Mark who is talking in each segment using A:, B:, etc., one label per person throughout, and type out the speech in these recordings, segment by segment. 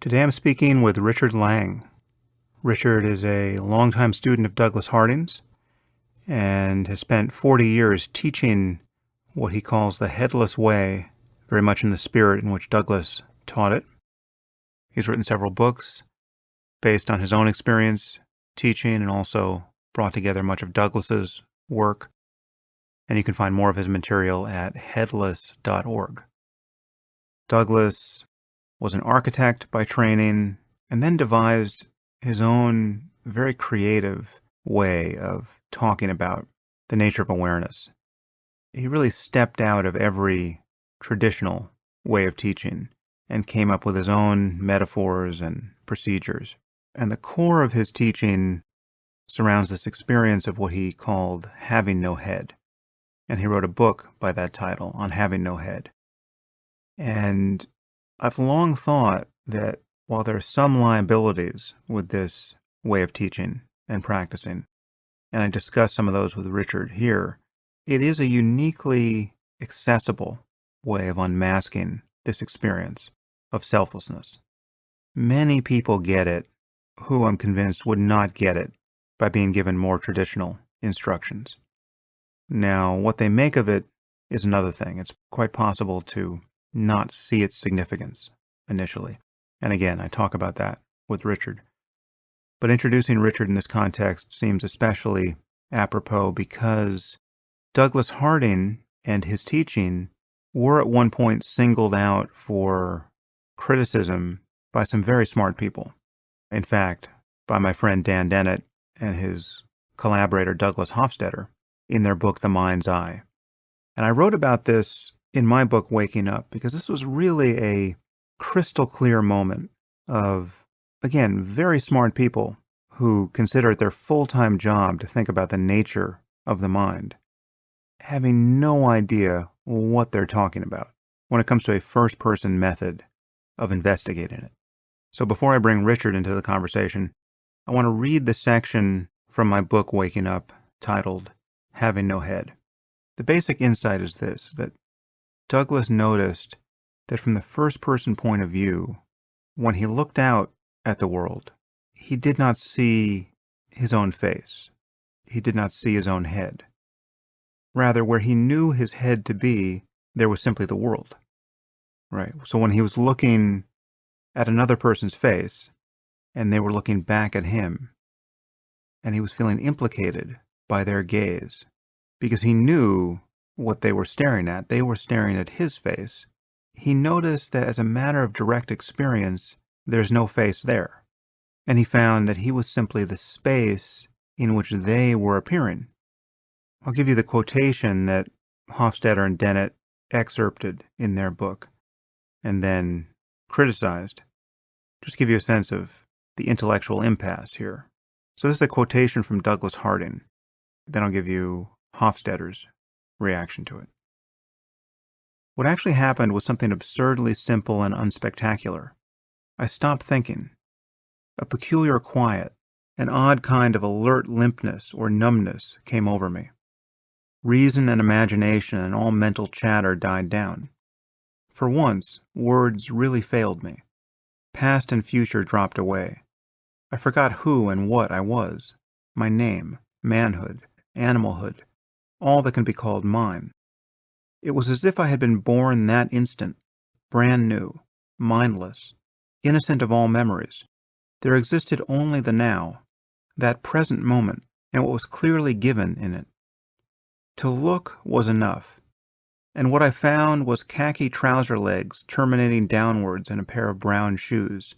A: Today I'm speaking with Richard Lang. Richard is a longtime student of Douglas Harding's and has spent 40 years teaching what he calls the headless way, very much in the spirit in which Douglas taught it. He's written several books based on his own experience teaching and also brought together much of Douglas's work. And you can find more of his material at headless.org. Douglas was an architect by training and then devised his own very creative way of talking about the nature of awareness. He really stepped out of every traditional way of teaching and came up with his own metaphors and procedures. And the core of his teaching surrounds this experience of what he called having no head. And he wrote a book by that title, on having no head. And I've long thought that while there are some liabilities with this way of teaching and practicing, and I discuss some of those with Richard here, it is a uniquely accessible way of unmasking this experience of selflessness. Many people get it who I'm convinced would not get it by being given more traditional instructions. Now, what they make of it is another thing. It's quite possible to not see its significance initially. And again, I talk about that with Richard. But introducing Richard in this context seems especially apropos because Douglas Harding and his teaching were at one point singled out for criticism by some very smart people. In fact, by my friend Dan Dennett and his collaborator Douglas Hofstadter in their book, The Mind's Eye. And I wrote about this in my book, Waking Up, because this was really a crystal clear moment of, again, very smart people who consider it their full-time job to think about the nature of the mind, having no idea what they're talking about when it comes to a first-person method of investigating it. So before I bring Richard into the conversation, I want to read the section from my book, Waking Up, titled Having No Head. The basic insight is this, that Douglas noticed that from the first-person point of view, when he looked out at the world, he did not see his own face. He did not see his own head. Rather, where he knew his head to be, there was simply the world. Right? So when he was looking at another person's face, and they were looking back at him, and he was feeling implicated by their gaze, because he knew what they were staring at. They were staring at his face. He noticed that as a matter of direct experience, there's no face there. And he found that he was simply the space in which they were appearing. I'll give you the quotation that Hofstadter and Dennett excerpted in their book and then criticized. Just give you a sense of the intellectual impasse here. So this is a quotation from Douglas Harding. Then I'll give you Hofstadter's reaction to it. What actually happened was something absurdly simple and unspectacular. I stopped thinking. A peculiar quiet, an odd kind of alert limpness or numbness came over me. Reason and imagination and all mental chatter died down. For once, words really failed me. Past and future dropped away. I forgot who and what I was, my name, manhood, animalhood, all that can be called mine. It was as if I had been born that instant, brand new, mindless, innocent of all memories. There existed only the now, that present moment, and what was clearly given in it. To look was enough, and what I found was khaki trouser legs terminating downwards in a pair of brown shoes,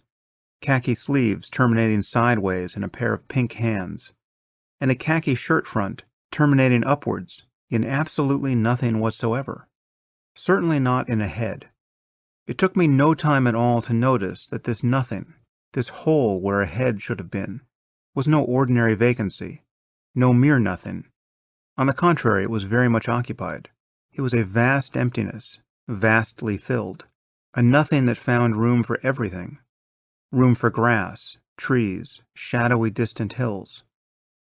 A: khaki sleeves terminating sideways in a pair of pink hands, and a khaki shirt front terminating upwards in absolutely nothing whatsoever. Certainly not in a head. It took me no time at all to notice that this nothing, this hole where a head should have been, was no ordinary vacancy, no mere nothing. On the contrary, it was very much occupied. It was a vast emptiness, vastly filled, a nothing that found room for everything, room for grass, trees, shadowy distant hills,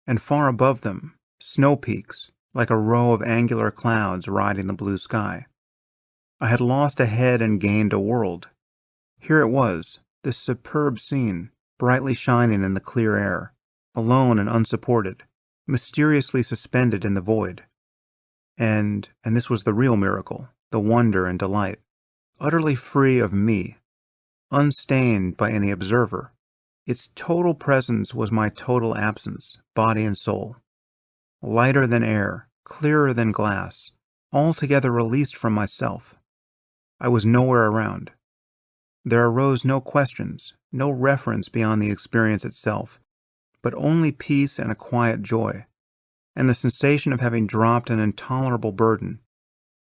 A: and far above them, snow peaks, like a row of angular clouds riding the blue sky. I had lost a head and gained a world. Here it was, This superb scene, brightly shining in the clear air, alone and unsupported, mysteriously suspended in the void. And this was the real miracle, the wonder and delight, utterly free of me, unstained by any observer. Its total presence was my total absence, body and soul. Lighter than air, clearer than glass, altogether released from myself. I was nowhere around. There arose no questions, no reference beyond the experience itself, but only peace and a quiet joy, and the sensation of having dropped an intolerable burden.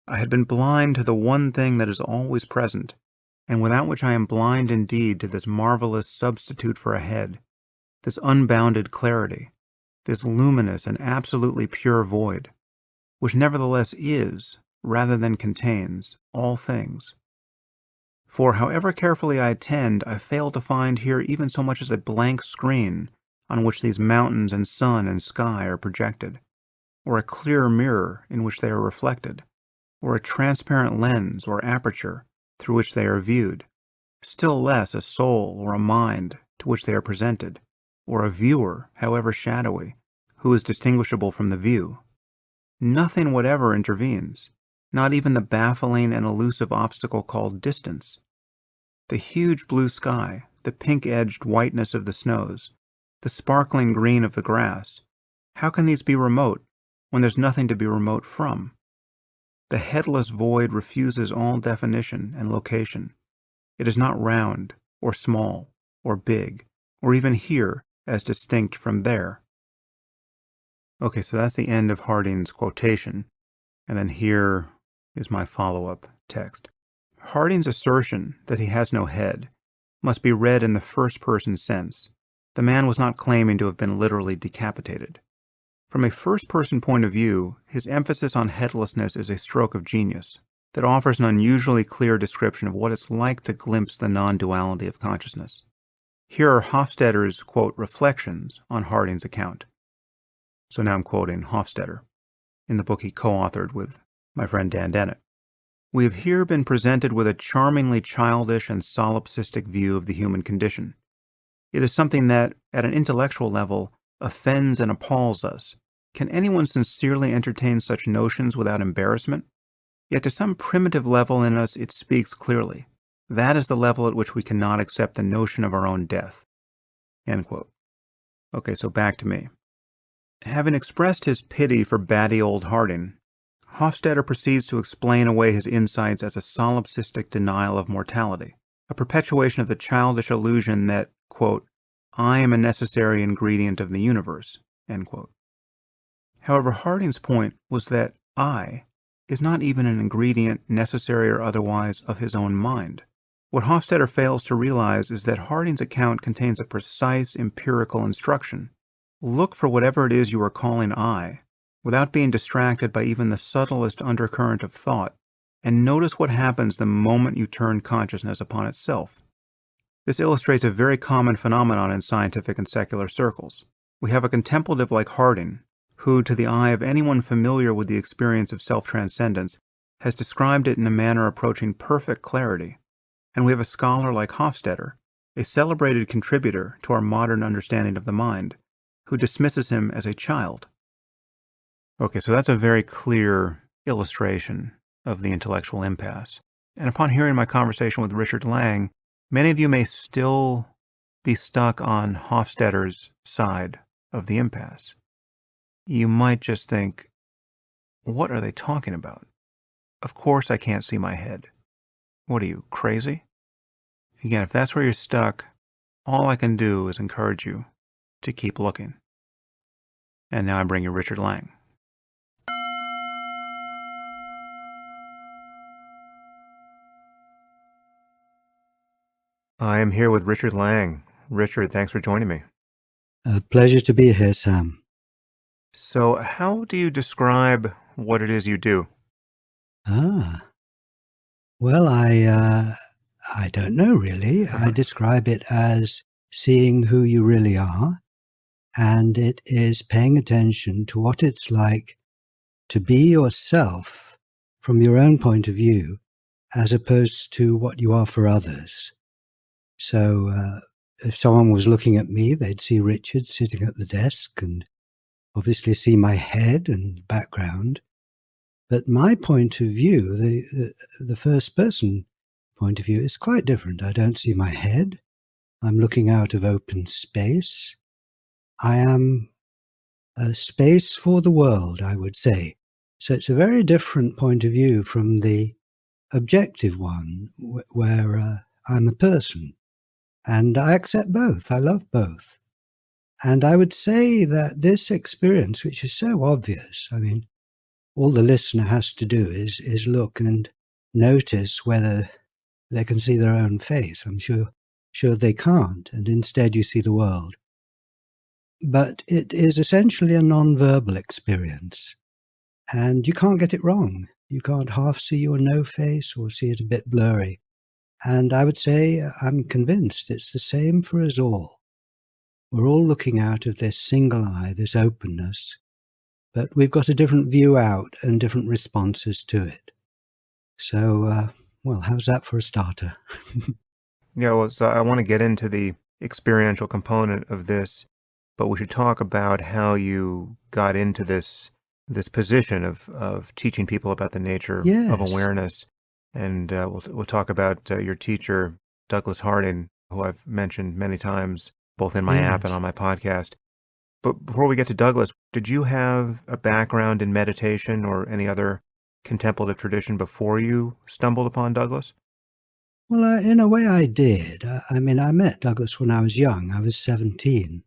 A: I had been blind to the one thing that is always present, and without which I am blind indeed to this marvelous substitute for a head, this unbounded clarity, this luminous and absolutely pure void, which nevertheless is, rather than contains, all things. For however carefully I attend, I fail to find here even so much as a blank screen on which these mountains and sun and sky are projected, or a clear mirror in which they are reflected, or a transparent lens or aperture through which they are viewed, still less a soul or a mind to which they are presented, or a viewer, however shadowy, who is distinguishable from the view. Nothing whatever intervenes, not even the baffling and elusive obstacle called distance. The huge blue sky, the pink-edged whiteness of the snows, the sparkling green of the grass, how can these be remote when there's nothing to be remote from? The headless void refuses all definition and location. It is not round, or small, or big, or even here as distinct from there. Okay, so that's the end of Harding's quotation, and then here is my follow-up text. Harding's assertion that he has no head must be read in the first-person sense. The man was not claiming to have been literally decapitated. From a first-person point of view, his emphasis on headlessness is a stroke of genius that offers an unusually clear description of what it's like to glimpse the non-duality of consciousness. Here are Hofstadter's, quote, reflections on Harding's account. So now I'm quoting Hofstadter in the book he co-authored with my friend Dan Dennett. We have here been presented with a charmingly childish and solipsistic view of the human condition. It is something that, at an intellectual level, offends and appalls us. Can anyone sincerely entertain such notions without embarrassment? Yet to some primitive level in us it speaks clearly. That is the level at which we cannot accept the notion of our own death. End quote. Okay, so back to me. Having expressed his pity for batty old Harding, Hofstadter proceeds to explain away his insights as a solipsistic denial of mortality, a perpetuation of the childish illusion that, quote, I am a necessary ingredient of the universe, end quote. However, Harding's point was that I is not even an ingredient, necessary or otherwise, of his own mind. What Hofstadter fails to realize is that Harding's account contains a precise empirical instruction. Look for whatever it is you are calling I, without being distracted by even the subtlest undercurrent of thought, and notice what happens the moment you turn consciousness upon itself. This illustrates a very common phenomenon in scientific and secular circles. We have a contemplative like Harding, who, to the eye of anyone familiar with the experience of self-transcendence, has described it in a manner approaching perfect clarity. And we have a scholar like Hofstadter, a celebrated contributor to our modern understanding of the mind, who dismisses him as a child. Okay, so that's a very clear illustration of the intellectual impasse. And upon hearing my conversation with Richard Lang, many of you may still be stuck on Hofstadter's side of the impasse. You might just think, what are they talking about? Of course I can't see my head. What are you, crazy? Again, if that's where you're stuck, all I can do is encourage you to keep looking. And now I bring you Richard Lang. I am here with Richard Lang. Richard, thanks for joining me.
B: A pleasure to be here, Sam.
A: So how do you describe what it is you do?
B: Well, I don't know really. I describe it as seeing who you really are, and it is paying attention to what it's like to be yourself from your own point of view, as opposed to what you are for others. So if someone was looking at me, they'd see Richard sitting at the desk and obviously see my head and background. But my point of view, the first person point of view, is quite different. I don't see my head. I'm looking out of open space. I am a space for the world, I would say. So it's a very different point of view from the objective one, where I'm a person. And I accept both. I love both. And I would say that this experience, which is so obvious, I mean, all the listener has to do is look and notice whether they can see their own face. I'm sure they can't, and instead you see the world. But it is essentially a non-verbal experience, and you can't get it wrong. You can't half see your no face or see it a bit blurry. And I would say I'm convinced it's the same for us all. We're all looking out of this single eye, this openness, but we've got a different view out and different responses to it. So, well, how's that for a starter?
A: Yeah, well, so I want to get into the experiential component of this, but we should talk about how you got into this position of teaching people about the nature of
B: Yes,
A: awareness. And we'll talk about your teacher, Douglas Harding, who I've mentioned many times, both in my app and
B: yes.
A: on my podcast. But before we get to Douglas, did you have a background in meditation or any other contemplative tradition before you stumbled upon Douglas?
B: Well, in a way I did. I mean, I met Douglas when I was young. I was 17.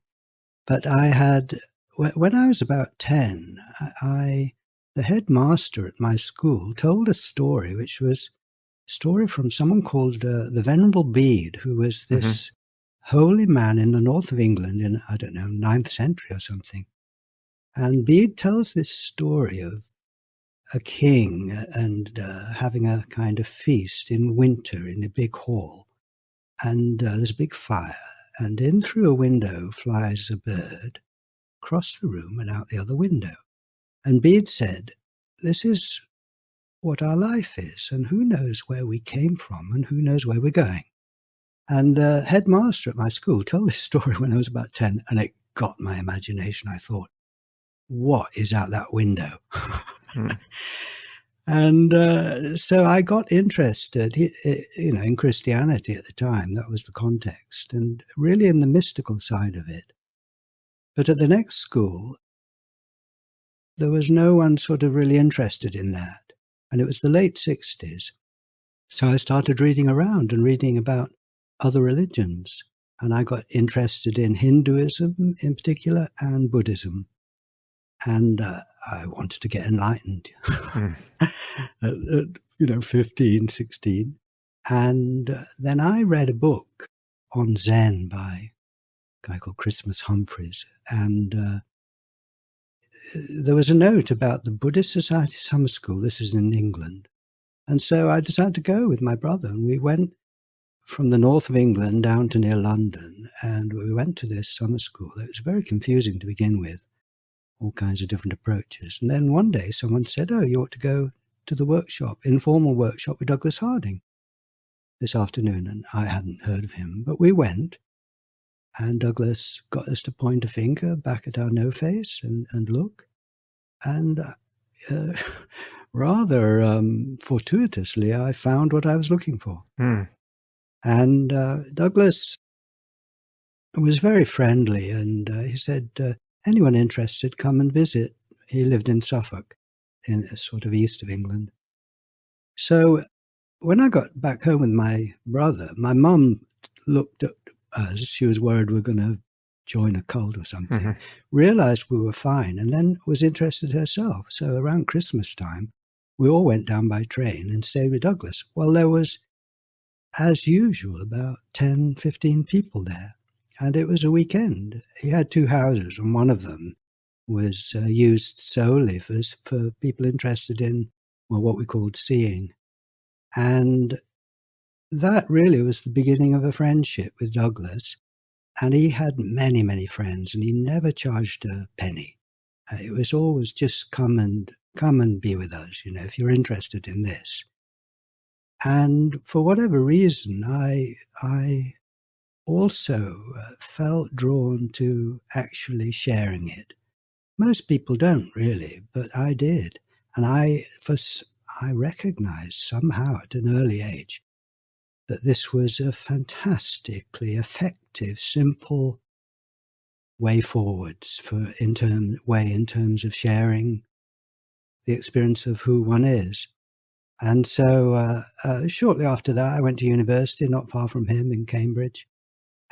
B: But I had, when I was about 10, the headmaster at my school told a story, which was a story from someone called the Venerable Bede, who was
A: Mm-hmm.
B: this holy man in the north of England in, I don't know, 9th century or something. And Bede tells this story of a king and having a kind of feast in winter in a big hall. And there's a big fire. And in through a window flies a bird across the room and out the other window. And Bede said, this is what our life is, and who knows where we came from and who knows where we're going. And the headmaster at my school told this story when I was about 10, and it got my imagination. I thought, what is out that window?
A: Mm.
B: And so I got interested, in Christianity at the time. That was the context, and really in the mystical side of it. But at the next school, there was no one sort of really interested in that. And it was the late 60s. So I started reading around and reading about other religions. And I got interested in Hinduism in particular and Buddhism. And I wanted to get enlightened
A: Mm.
B: at 15, 16. And then I read a book on Zen by a guy called Christmas Humphreys. And there was a note about the Buddhist Society Summer School. This is in England. And so I decided to go with my brother. And we went from the north of England down to near London. And we went to this summer school. It was very confusing to begin with, all kinds of different approaches. And then one day someone said, oh, you ought to go to the workshop, informal workshop with Douglas Harding this afternoon. And I hadn't heard of him, but we went. And Douglas got us to point a finger back at our no face and look. And rather fortuitously, I found what I was looking for.
A: Mm.
B: And Douglas was very friendly, and he said, anyone interested, come and visit. He lived in Suffolk, in sort of east of England. So when I got back home with my brother, my mum looked at us. She was worried we were going to join a cult or something,
A: Mm-hmm.
B: realized we were fine, and then was interested herself. So around Christmas time, we all went down by train and stayed with Douglas. Well, there was, as usual, about 10, 15 people there. And it was a weekend. He had two houses, and one of them was used solely for people interested in, well, what we called seeing. And that really was the beginning of a friendship with Douglas. And he had many, many friends, and he never charged a penny. It was always just come and be with us, if you're interested in this. And for whatever reason, I also felt drawn to actually sharing it. Most people don't really, but I did. And I recognized somehow at an early age that this was a fantastically effective, simple way forwards in terms of sharing the experience of who one is. And so shortly after that, I went to university not far from him in Cambridge.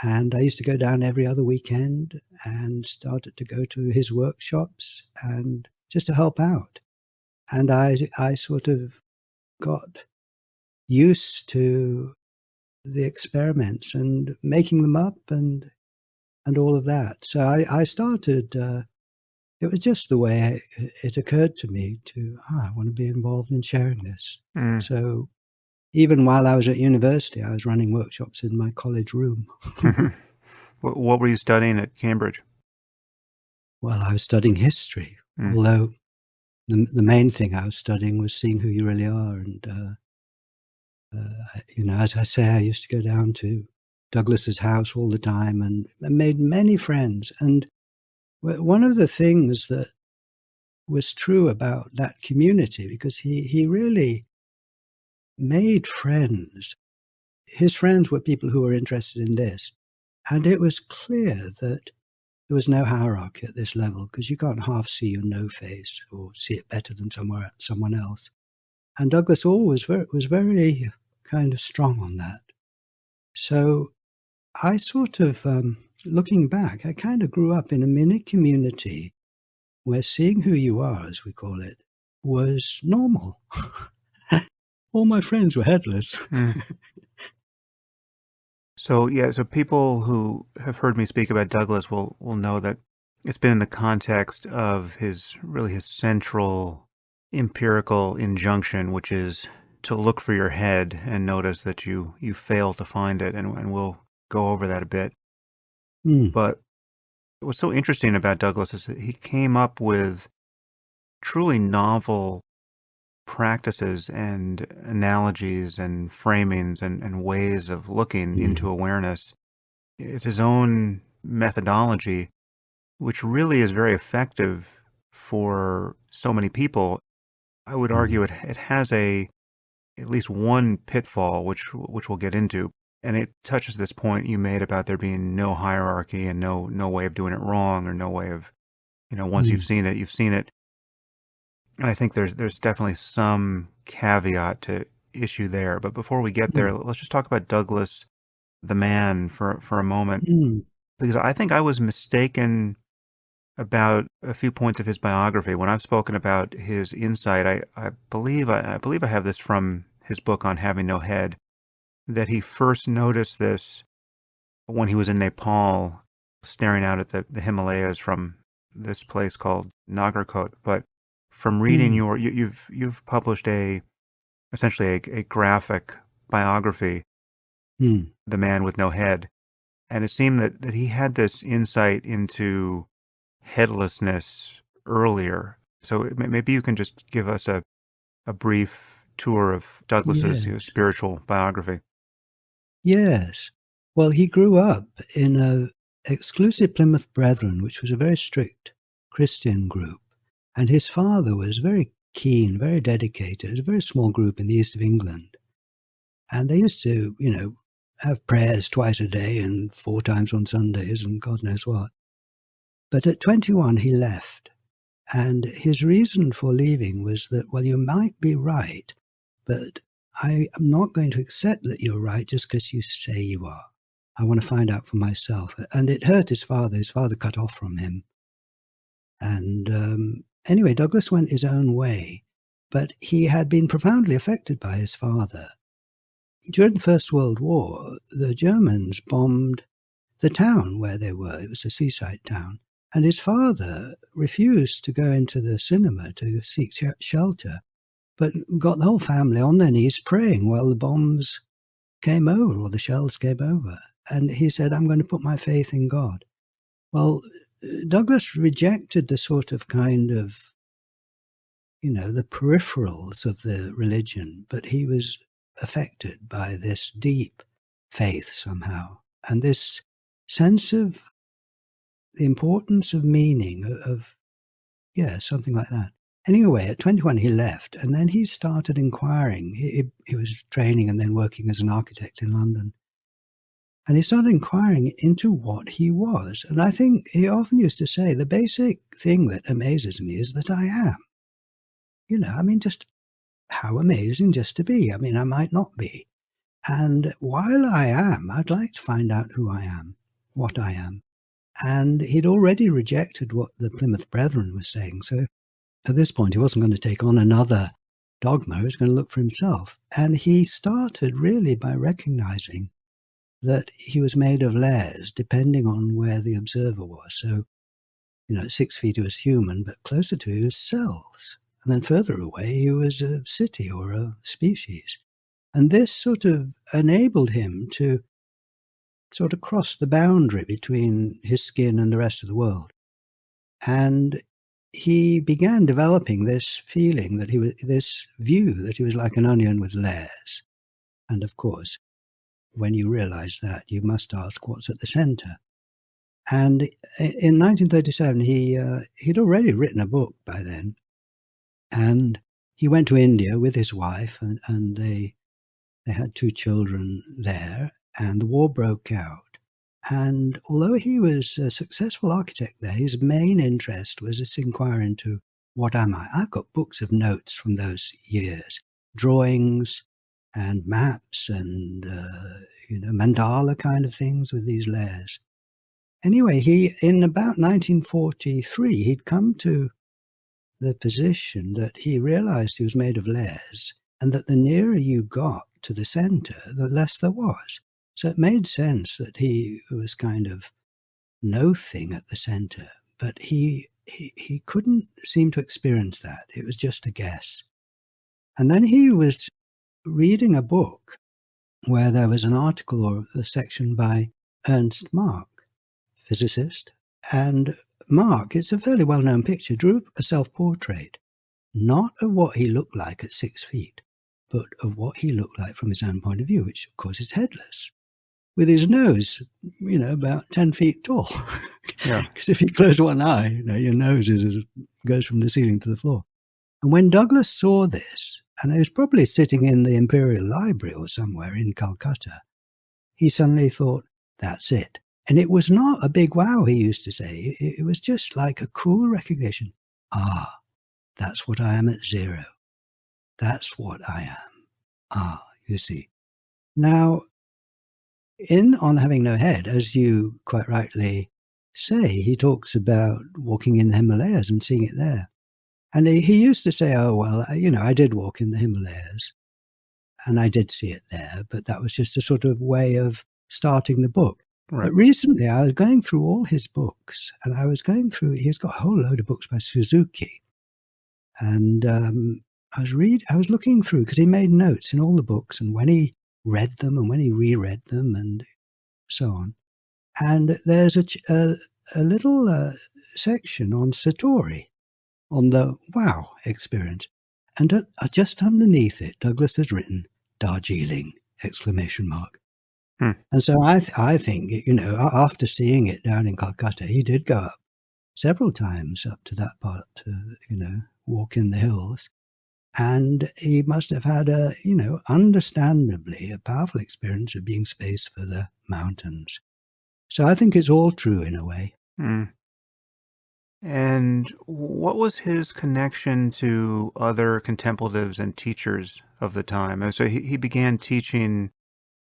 B: And I used to go down every other weekend and started to go to his workshops and just to help out. And I sort of got used to the experiments and making them up and all of that. So I started, it was just the way it occurred to me I want to be involved in sharing this.
A: Mm.
B: So even while I was at university, I was running workshops in my college room.
A: What were you studying at Cambridge?
B: Well, I was studying history,
A: Mm.
B: although the main thing I was studying was seeing who you really are. And, as I say, I used to go down to Douglas's house all the time and made many friends. And one of the things that was true about that community, because he really made friends. His friends were people who were interested in this. And it was clear that there was no hierarchy at this level because you can't half see your no face or see it better than someone else. And Douglas always was very kind of strong on that. So I sort of, looking back, I kind of grew up in a mini community where seeing who you are, as we call it, was normal. All my friends were headless.
A: Mm. So people who have heard me speak about Douglas will know that it's been in the context of his central empirical injunction, which is to look for your head and notice that you fail to find it, and we'll go over that a bit.
B: Mm.
A: But what's so interesting about Douglas is that he came up with truly novel practices and analogies and framings and ways of looking into awareness. It's his own methodology, which really is very effective for so many people. I would argue it has at least one pitfall, which we'll get into, and it touches this point you made about there being no hierarchy and no way of doing it wrong, or no way of, once you've seen it, you've seen it. And I think there's definitely some caveat to issue there. But before we get there, let's just talk about Douglas, the man, for a moment, because I think I was mistaken about a few points of his biography. When I've spoken about his insight, I believe I have this from his book on having no head, that he first noticed this when he was in Nepal, staring out at the Himalayas from this place called Nagarkot. But from reading you've published essentially a graphic biography, The Man with No Head, and it seemed that he had this insight into headlessness earlier. So maybe you can just give us a brief tour of Douglas's
B: Yeah.
A: spiritual biography.
B: Yes. Well, he grew up in a exclusive Plymouth Brethren, which was a very strict Christian group. And his father was very keen, very dedicated. It was a very small group in the east of England. And they used to, have prayers twice a day and 4 times on Sundays and God knows what. But at 21, he left. And his reason for leaving was that, well, you might be right, but I am not going to accept that you're right just because you say you are. I want to find out for myself. And it hurt his father. His father cut off from him. And anyway, Douglas went his own way, but he had been profoundly affected by his father. During the First World War, the Germans bombed the town where they were. It was a seaside town. And his father refused to go into the cinema to seek shelter, but got the whole family on their knees praying while the bombs came over or the shells came over. And he said, I'm going to put my faith in God. Well, Douglas rejected the sort of kind of, the peripherals of the religion, but he was affected by this deep faith somehow. And this sense of the importance of meaning, something like that. Anyway, at 21 he left, and then he started inquiring. He was training and then working as an architect in London. And he started inquiring into what he was. And I think he often used to say, the basic thing that amazes me is that I am. Just how amazing just to be. I might not be. And while I am, I'd like to find out who I am, what I am. And he'd already rejected what the Plymouth Brethren was saying. So at this point, he wasn't going to take on another dogma. He was going to look for himself. And he started really by recognizing that he was made of layers depending on where the observer was. So, at 6 feet he was human, but closer to he was cells. And then further away he was a city or a species. And this sort of enabled him to sort of cross the boundary between his skin and the rest of the world. And he began developing this feeling that this view that he was like an onion with layers. And of course, when you realize that, you must ask what's at the center. And in 1937, he'd already written a book by then. And he went to India with his wife, and they had 2 children there, and the war broke out. And although he was a successful architect there, his main interest was this inquiry into what am I? I've got books of notes from those years, drawings and maps and, mandala kind of things with these layers. Anyway, in about 1943, he'd come to the position that he realized he was made of layers, and that the nearer you got to the center, the less there was. So it made sense that he was kind of no thing at the center, but he couldn't seem to experience that. It was just a guess. And then he was reading a book where there was an article or a section by Ernst Mach, physicist. And Mach, it's a fairly well-known picture, drew a self-portrait, not of what he looked like at 6 feet, but of what he looked like from his own point of view, which of course is headless, with his nose, about 10 feet tall.
A: Yeah.
B: Because if you close one eye, your nose goes from the ceiling to the floor. And when Douglas saw this, and he was probably sitting in the Imperial Library or somewhere in Calcutta, he suddenly thought, that's it. And it was not a big wow, he used to say. It was just like a cool recognition. Ah, that's what I am at 0. That's what I am. Ah, you see. Now, on Having No Head, as you quite rightly say, he talks about walking in the Himalayas and seeing it there. And he used to say, oh, well, I did walk in the Himalayas and I did see it there, but that was just a sort of way of starting the book.
A: Right.
B: But recently I was going through all his books, and he's got a whole load of books by Suzuki. And I was looking through, because he made notes in all the books, and when he read them and when he reread them and so on. And there's a little section on Satori, on the wow experience. And just underneath it, Douglas has written Darjeeling, exclamation mark. And so I think, after seeing it down in Calcutta, he did go up several times up to that part to, walk in the hills. And he must have had understandably a powerful experience of being space for the mountains. So I think it's all true in a way.
A: And what was his connection to other contemplatives and teachers of the time? And so he began teaching.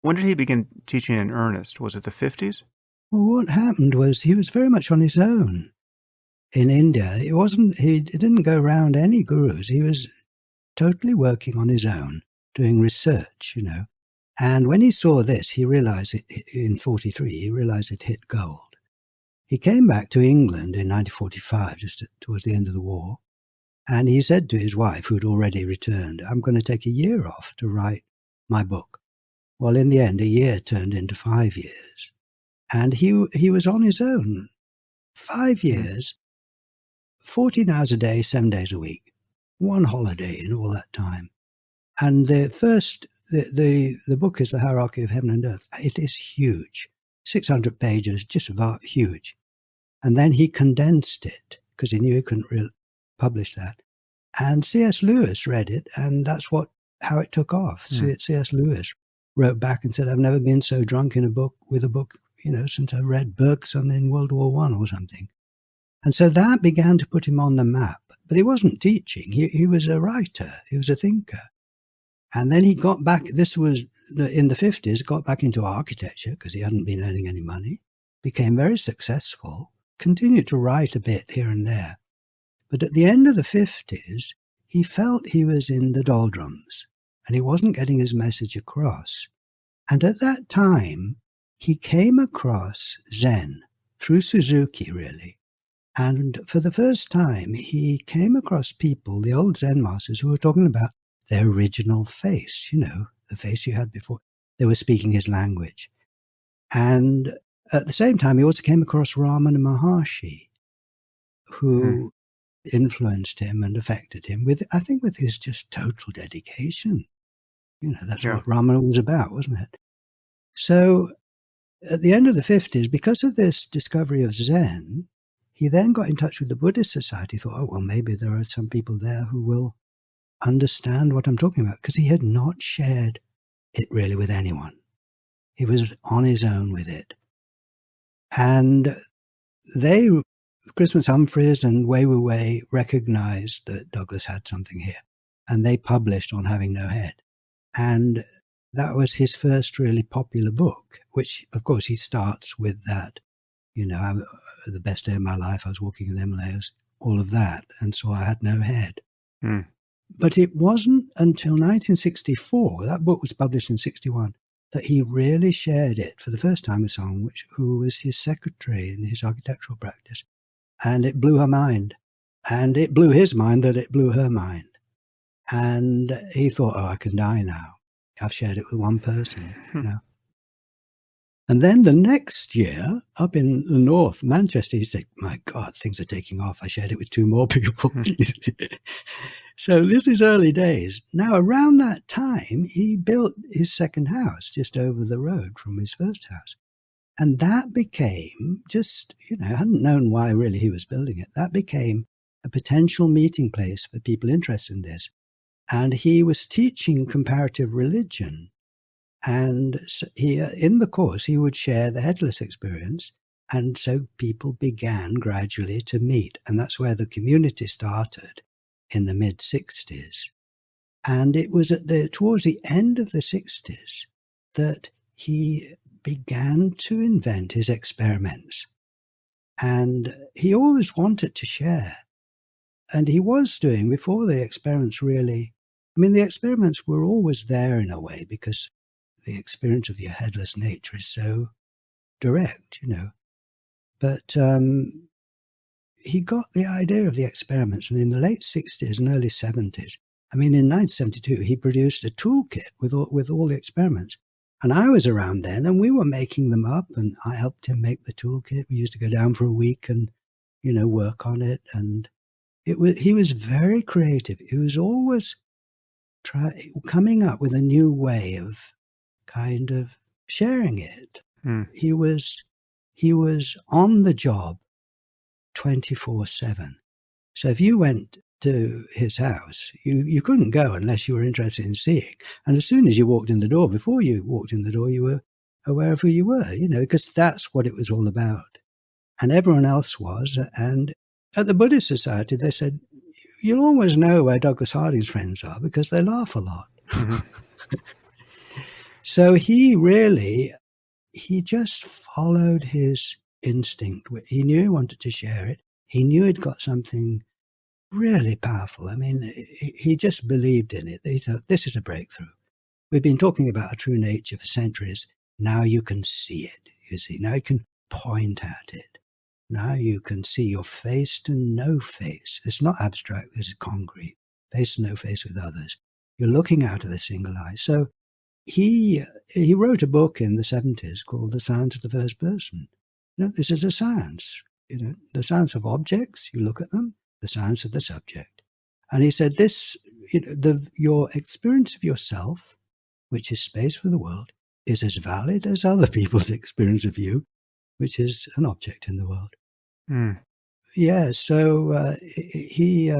A: When did he begin teaching in earnest? Was it the 50s?
B: Well, what happened was he was very much on his own in India. He didn't go around any gurus. He was totally working on his own, doing research, And when he saw this, he realized in 43, he realized it hit gold. He came back to England in 1945, just towards the end of the war, and he said to his wife, who'd already returned, I'm going to take a year off to write my book. Well, in the end, a year turned into 5 years. And he was on his own. 5 years, 14 hours a day, 7 days a week. One holiday in all that time. And the book is The Hierarchy of Heaven and Earth. It is huge. 600 pages, just huge. And then he condensed it because he knew he couldn't really publish that. And C.S. Lewis read it, and that's how it took off. C.S. Lewis wrote back and said, "I've never been so drunk with a book, since I read Bergson in World War I or something." And so that began to put him on the map. But he wasn't teaching. He was a writer. He was a thinker. And then he got back, this was in the 50s, got back into architecture because he hadn't been earning any money, became very successful, continued to write a bit here and there. But at the end of the 50s, he felt he was in the doldrums and he wasn't getting his message across. And at that time, he came across Zen through Suzuki, really. And for the first time, he came across people, the old Zen masters, who were talking about their original face, the face you had before. They were speaking his language. And at the same time, he also came across Ramana Maharshi, who influenced him and affected him I think with his just total dedication. That's what Ramana was about, wasn't it? So at the end of the 50s, because of this discovery of Zen, he then got in touch with the Buddhist Society, thought, oh, well, maybe there are some people there who will understand what I'm talking about, because he had not shared it really with anyone. He was on his own with it. And Christmas Humphreys and Wei Wu Wei recognized that Douglas had something here, and they published On Having No Head. And that was his first really popular book, which, of course, he starts with that, the best day of my life, I was walking in the Himalayas, all of that, and so I had no head. But it wasn't until 1964, that book was published in 61, that he really shared it for the first time with someone who was his secretary in his architectural practice. And it blew her mind. And it blew his mind that it blew her mind. And he thought, oh, I can die now. I've shared it with one person, And then the next year, up in the north, Manchester, he said, my God, things are taking off. I shared it with 2 more people. So this is early days. Now, around that time, he built his second house just over the road from his first house. And that became just, I hadn't known why really he was building it. That became a potential meeting place for people interested in this. And he was teaching comparative religion. And in the course, he would share the headless experience. And so people began gradually to meet. And that's where the community started in the mid-60s. And it was towards the end of the 60s that he began to invent his experiments. And he always wanted to share. And he was doing, before the experiments really, the experiments were always there in a way, because the experience of your headless nature is so direct, But he got the idea of the experiments, and in the late 60s and early 70s, in 1972, he produced a toolkit with all the experiments. And I was around then, and we were making them up, and I helped him make the toolkit. We used to go down for a week and, work on it. And he was very creative. He was always coming up with a new way of kind of sharing it. He was on the job 24/7. So if you went to his house, you couldn't go unless you were interested in seeing. And as soon as you walked in the door, before you walked in the door, you were aware of who you were, because that's what it was all about. And everyone else was. And at the Buddhist Society, they said, you'll always know where Douglas Harding's friends are because they laugh a lot. So he just followed his instinct. He knew he wanted to share it. He knew he'd got something really powerful. He just believed in it. He thought, this is a breakthrough. We've been talking about a true nature for centuries. Now you can see it, you see. Now you can point at it. Now you can see your face to no face. It's not abstract, this is concrete. Face to no face with others. You're looking out of a single eye. So he wrote a book in the 70s called The Science of the First Person. This is a science. The science of objects, you look at them, the science of the subject. And he said this, your experience of yourself, which is space for the world, is as valid as other people's experience of you, which is an object in the world.
A: Mm.
B: Yeah, so he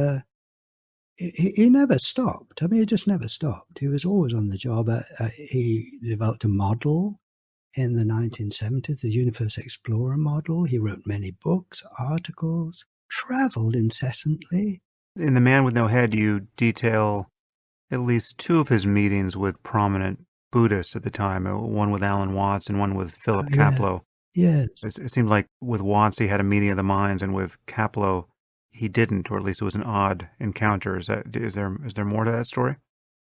B: never stopped. I mean, he just never stopped. He was always on the job. He developed a model in the 1970s, the Universe Explorer model. He wrote many books, articles, traveled incessantly.
A: In The Man with No Head, you detail at least two of his meetings with prominent Buddhists at the time, one with Alan Watts and one with Philip
B: Yeah,
A: Kapleau.
B: yes.
A: It seemed like with Watts he had a meeting of the minds, and with Kapleau he didn't, or at least it was an odd encounter. Is there more to that story?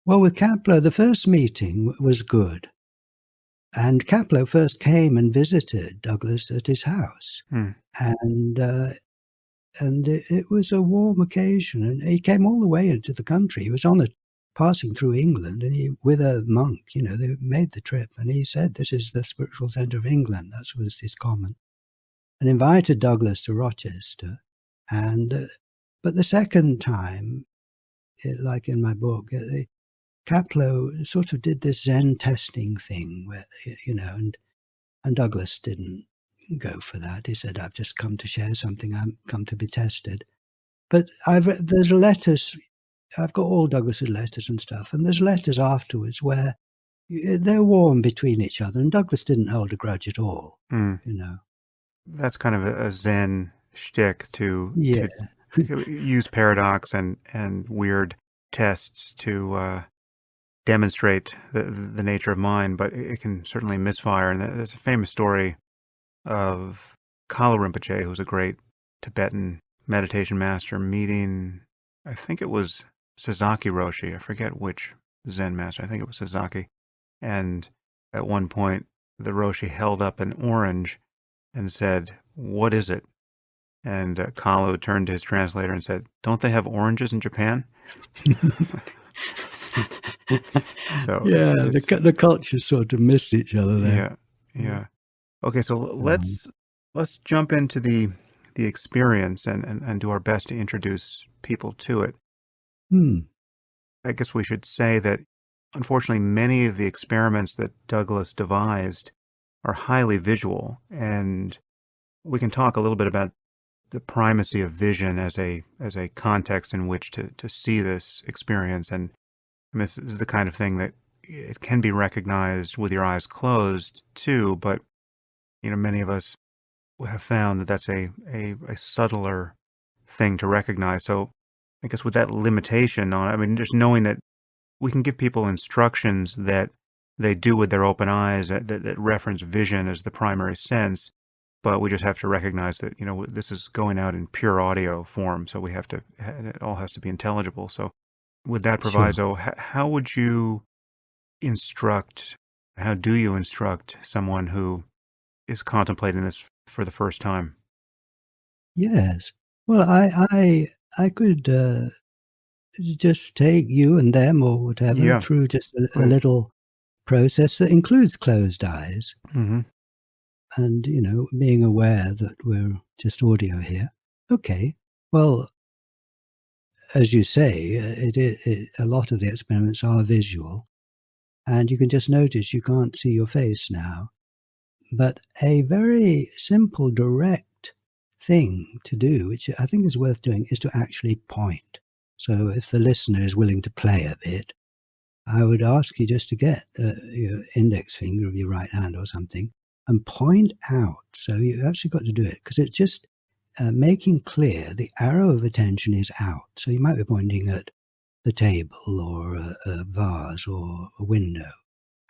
B: Well, with Kapleau, the first meeting was good. And Kapleau first came and visited Douglas at his house.
A: Hmm.
B: And it was a warm occasion. And he came all the way into the country. He was passing through England, and with a monk, they made the trip. And he said, "This is the spiritual centre of England." That was his comment. And invited Douglas to Rochester. And but the second time, like in my book, Kapleau sort of did this Zen testing thing where, and Douglas didn't go for that. He said, "I've just come to share something. I've come to be tested." But there's letters. I've got all Douglas's letters and stuff, and there's letters afterwards where they're warm between each other, and Douglas didn't hold a grudge at all.
A: Hmm.
B: You know.
A: That's kind of a Zen shtick to
B: Yeah.
A: use paradox and weird tests to demonstrate the nature of mind, but it can certainly misfire. And there's a famous story of Kalu Rinpoche, who's a great Tibetan meditation master, meeting, I think it was Sasaki Roshi. I forget which Zen master. I think it was Sasaki. And at one point, the Roshi held up an orange and said, "What is it?" And Kalu turned to his translator and said, "Don't they have oranges in Japan?" So
B: Yeah, the cultures sort of missed each other there.
A: yeah. Okay, so let's jump into the experience and do our best to introduce people to it.
B: Hmm.
A: I guess we should say that unfortunately many of the experiments that Douglas devised are highly visual, and we can talk a little bit about the primacy of vision as a context in which to see this experience. And this is the kind of thing that it can be recognized with your eyes closed too, but many of us have found that that's a subtler thing to recognize. So I guess with that limitation on, I mean, just knowing that we can give people instructions that they do with their open eyes that reference vision as the primary sense, but we just have to recognize that, this is going out in pure audio form. So it all has to be intelligible. So with that
B: Sure.
A: proviso, how would you how do you instruct someone who is contemplating this for the first time?
B: Yes. Well, I could just take you and them or whatever
A: Yeah,
B: through just a
A: please.
B: little process that includes closed eyes
A: Mm-hmm.
B: and, being aware that we're just audio here. Okay. Well, as you say, a lot of the experiments are visual, and you can just notice you can't see your face now. But a very simple, direct thing to do, which I think is worth doing, is to actually point. So if the listener is willing to play a bit, I would ask you just to get your index finger of your right hand or something and point out. So you've actually got to do it because it's just making clear the arrow of attention is out. So you might be pointing at the table or a vase or a window,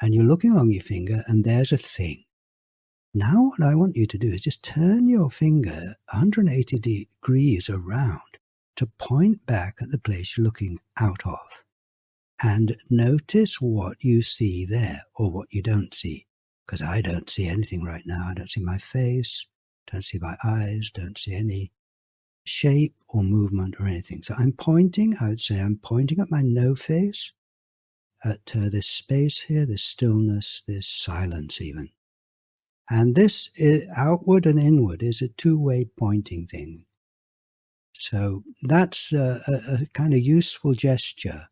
B: and you're looking along your finger and there's a thing. Now what I want you to do is just turn your finger 180 degrees around to point back at the place you're looking out of. And notice what you see there or what you don't see. Because I don't see anything right now. I don't see my face, don't see my eyes, don't see any shape or movement or anything. So I would say I'm pointing at my no face, at this space here, this stillness, this silence even. And this outward and inward is a two-way pointing thing. So that's a kind of useful gesture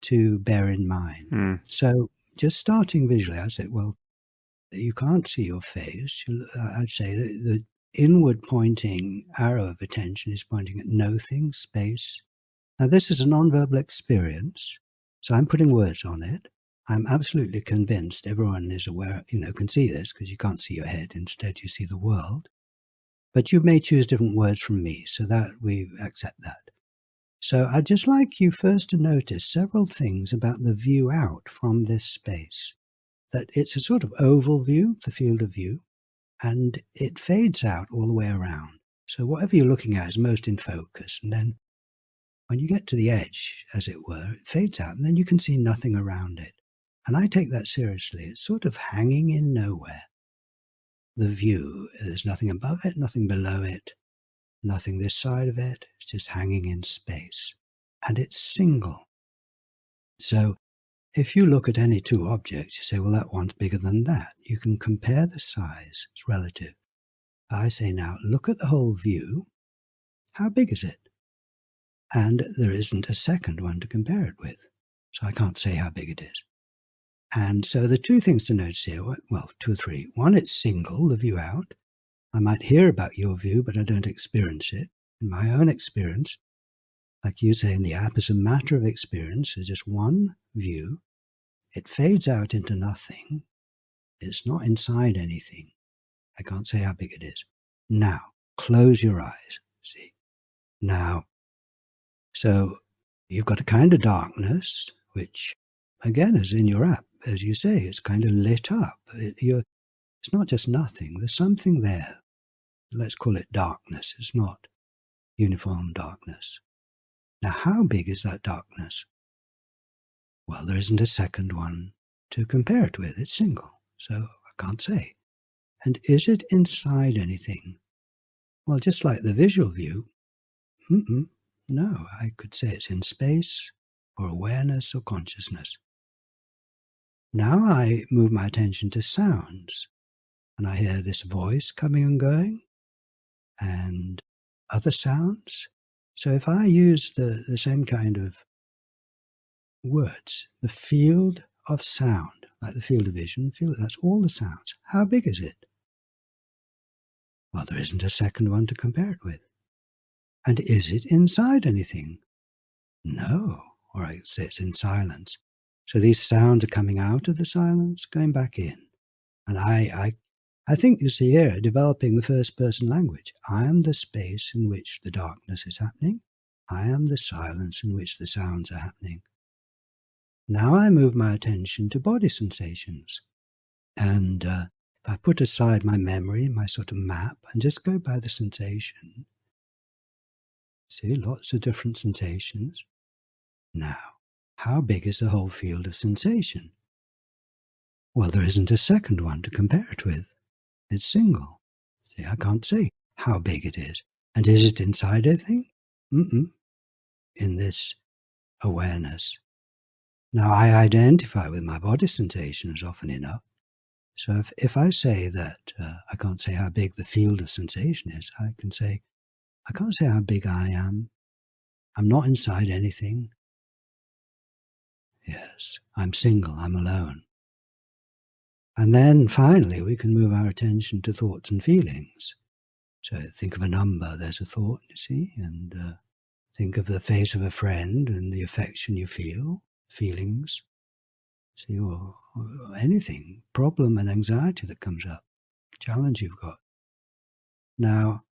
B: to bear in mind.
A: Mm.
B: So just starting visually, I'd say, well, you can't see your face. I'd say the inward pointing arrow of attention is pointing at nothing, space. Now, this is a nonverbal experience, so I'm putting words on it. I'm absolutely convinced everyone is aware, can see this because you can't see your head. Instead, you see the world. But you may choose different words from me, so that we accept that. So I'd just like you first to notice several things about the view out from this space. That it's a sort of oval view, the field of view, and it fades out all the way around. So whatever you're looking at is most in focus, and then when you get to the edge, as it were, it fades out, and then you can see nothing around it. And I take that seriously. It's sort of hanging in nowhere. The view, there's nothing above it, nothing below it, nothing this side of it. It's just hanging in space. And it's single. So if you look at any two objects, you say, well, that one's bigger than that. You can compare the size. It's relative. I say now, look at the whole view. How big is it? And there isn't a second one to compare it with. So I can't say how big it is. And so the two things to notice here, well, two or three. One, it's single, the view out. I might hear about your view, but I don't experience it. In my own experience, like you say in the app, as a matter of experience, there's just one view. It fades out into nothing. It's not inside anything. I can't say how big it is. Now, close your eyes. See? Now, so you've got a kind of darkness, which, again, is in your app. As you say, it's kind of lit up. It's not just nothing. There's something there. Let's call it darkness. It's not uniform darkness. Now, how big is that darkness? Well, there isn't a second one to compare it with. It's single, so I can't say. And is it inside anything? Well, just like the visual view, no, I could say it's in space or awareness or consciousness. Now I move my attention to sounds, and I hear this voice coming and going, and other sounds. So if I use the same kind of words, the field of sound, like the field of vision, that's all the sounds. How big is it? Well, there isn't a second one to compare it with. And is it inside anything? No, or I say it's in silence. So these sounds are coming out of the silence, going back in. And I think you see here, developing the first person language. I am the space in which the darkness is happening. I am the silence in which the sounds are happening. Now I move my attention to body sensations. And if I put aside my memory, my sort of map, and just go by the sensation, see, lots of different sensations. Now, how big is the whole field of sensation? Well, there isn't a second one to compare it with. It's single. See, I can't say how big it is. And is it inside anything? In this awareness. Now, I identify with my body sensations often enough. So if I say that I can't say how big the field of sensation is, I can say, I can't say how big I am. I'm not inside anything. Yes, I'm single, I'm alone. And then finally, we can move our attention to thoughts and feelings. So think of a number, there's a thought, you see, and think of the face of a friend and the affection you feel, feelings, see, or anything, problem and anxiety that comes up, challenge you've got. Now,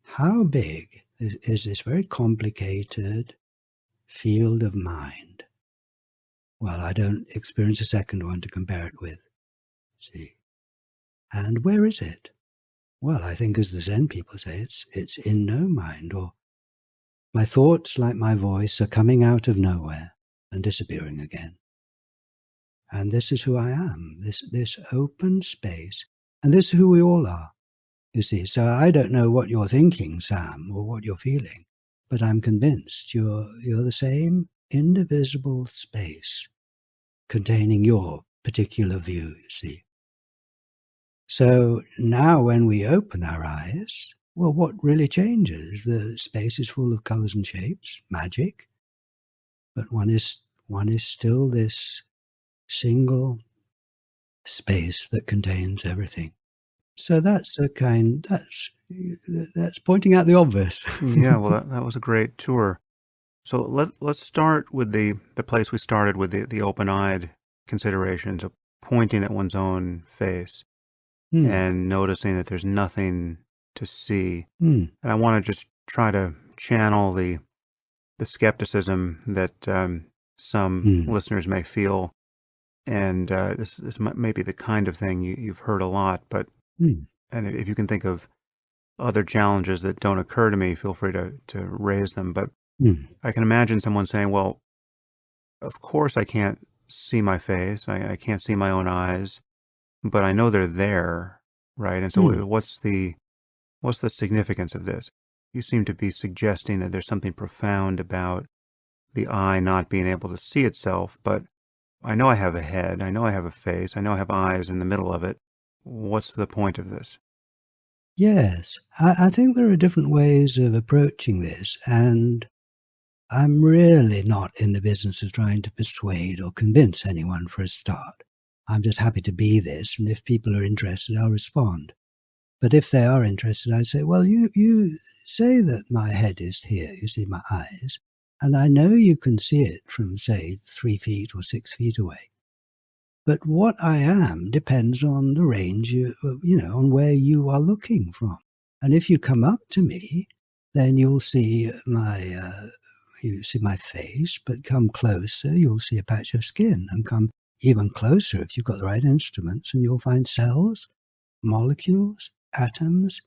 B: how big is this very complicated field of mind? Well, I don't experience a second one to compare it with. See? And where is it? Well, I think as the Zen people say, it's in no mind, or my thoughts, like my voice, are coming out of nowhere and disappearing again. And this is who I am, this open space. And this is who we all are, you see. So I don't know what you're thinking, Sam, or what you're feeling, but I'm convinced you're the same indivisible space containing your particular view, you see. So now when we open our eyes, well, what really changes? The space is full of colors and shapes, magic, but one is still this single space that contains everything. So that's pointing out the obvious.
A: Yeah, well, that was a great tour. So let's start with the place we started with, the open-eyed considerations of pointing at one's own face
B: Hmm.
A: and noticing that there's nothing to see.
B: Hmm.
A: And I want to just try to channel the skepticism that some
B: Hmm.
A: listeners may feel. And this may be the kind of thing you've heard a lot, but
B: Hmm.
A: and if you can think of other challenges that don't occur to me, feel free to raise them. But
B: Hmm.
A: I can imagine someone saying, well, of course I can't see my face. I can't see my own eyes, but I know they're there, right? And so
B: Hmm.
A: what's the significance of this? You seem to be suggesting that there's something profound about the eye not being able to see itself, but I know I have a head, I know I have a face, I know I have eyes in the middle of it. What's the point of this?
B: Yes, I think there are different ways of approaching this, and I'm really not in the business of trying to persuade or convince anyone for a start. I'm just happy to be this, and if people are interested, I'll respond. But if they are interested, I say, well, you say that my head is here, you see my eyes, and I know you can see it from, say, 3 feet or 6 feet away. But what I am depends on the range, on where you are looking from. And if you come up to me, then you see my face, but come closer, you'll see a patch of skin, and come even closer if you've got the right instruments, and you'll find cells, molecules, atoms,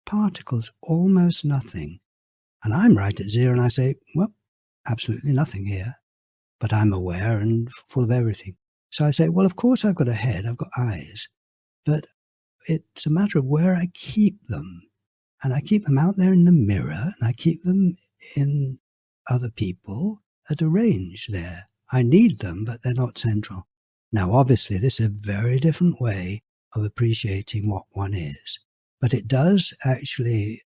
B: particles, almost nothing. And I'm right at zero, and I say, well, absolutely nothing here, but I'm aware and full of everything. So I say, well, of course I've got a head, I've got eyes, but it's a matter of where I keep them. And I keep them out there in the mirror, and I keep them in other people at a range there. I need them, but they're not central. Now, obviously, this is a very different way of appreciating what one is, but it does actually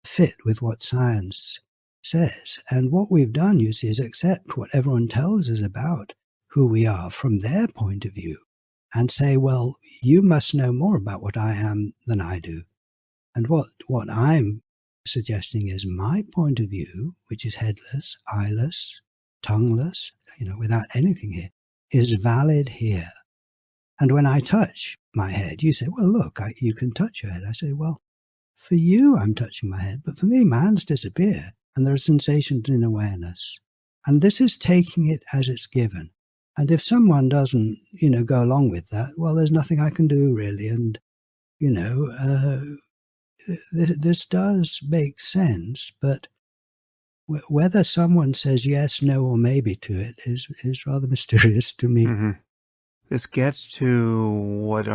B: fit with what science says. And what we've done, you see, is accept what everyone tells us about who we are from their point of view and say, well, you must know more about what I am than I do. And what I'm suggesting is my point of view, which is headless, eyeless, tongueless, without anything here, is valid here. And when I touch my head, you say, well, look, you can touch your head. I say, well, for you, I'm touching my head, but for me, my hands disappear, and there are sensations in awareness. And this is taking it as it's given. And if someone doesn't, go along with that, well, there's nothing I can do really. And, you know, uh, this does make sense, but whether someone says yes, no, or maybe to it is rather mysterious to me.
A: Hmm. This gets to what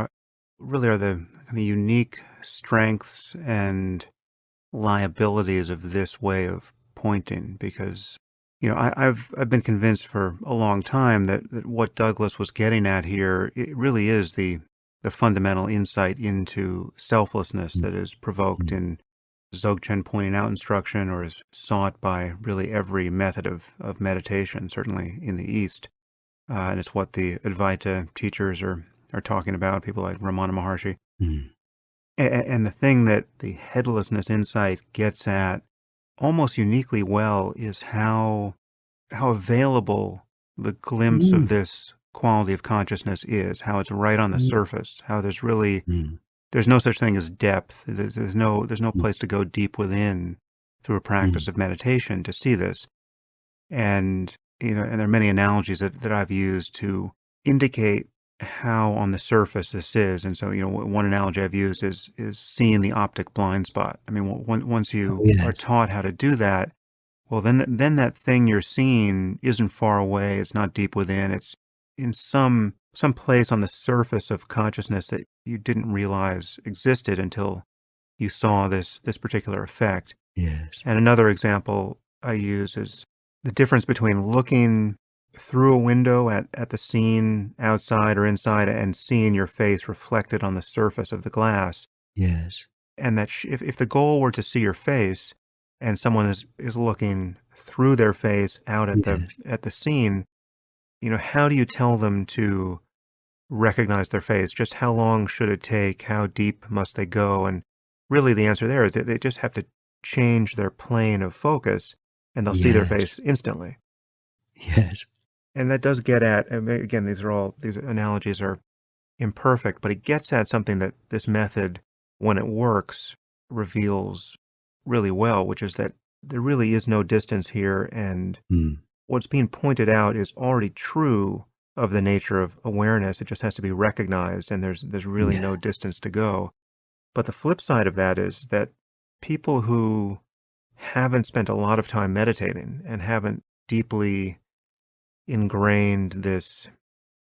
A: really are the kind of unique strengths and liabilities of this way of pointing, because I've been convinced for a long time that what Douglas was getting at here, it really is the fundamental insight into selflessness that is provoked in Dzogchen pointing out instruction, or is sought by really every method of meditation, certainly in the East. And it's what the Advaita teachers are talking about, people like Ramana Maharshi.
B: Mm.
A: And the thing that the headlessness insight gets at almost uniquely well is how available the glimpse of
B: Mm.
A: this quality of consciousness is, how it's right on the
B: Mm.
A: surface, how
B: Mm.
A: there's no such thing as depth. There's no
B: Mm.
A: place to go deep within through a
B: Mm.
A: practice of meditation to see this. And and there are many analogies that I've used to indicate how on the surface this is. And so, one analogy I've used is seeing the optic blind spot. I mean, once
B: Oh,
A: you are
B: yes.
A: taught how to do that, well, then that thing you're seeing isn't far away. It's not deep within. It's in some place on the surface of consciousness that you didn't realize existed until you saw this particular effect.
B: Yes.
A: And another example I use is the difference between looking through a window at the scene outside or inside and seeing your face reflected on the surface of the glass.
B: Yes.
A: And that if the goal were to see your face and someone is looking through their face out
B: Yes.
A: at the scene, how do you tell them to recognize their face? Just how long should it take? How deep must they go? And really the answer there is that they just have to change their plane of focus and they'll see their
B: Yes.
A: face instantly.
B: Yes.
A: And that does get at, again, these analogies are imperfect, but it gets at something that this method, when it works, reveals really well, which is that there really is no distance here. And
B: Mm.
A: what's being pointed out is already true of the nature of awareness. It just has to be recognized, and there's really
B: Yeah.
A: no distance to go. But the flip side of that is that people who haven't spent a lot of time meditating and haven't deeply ingrained this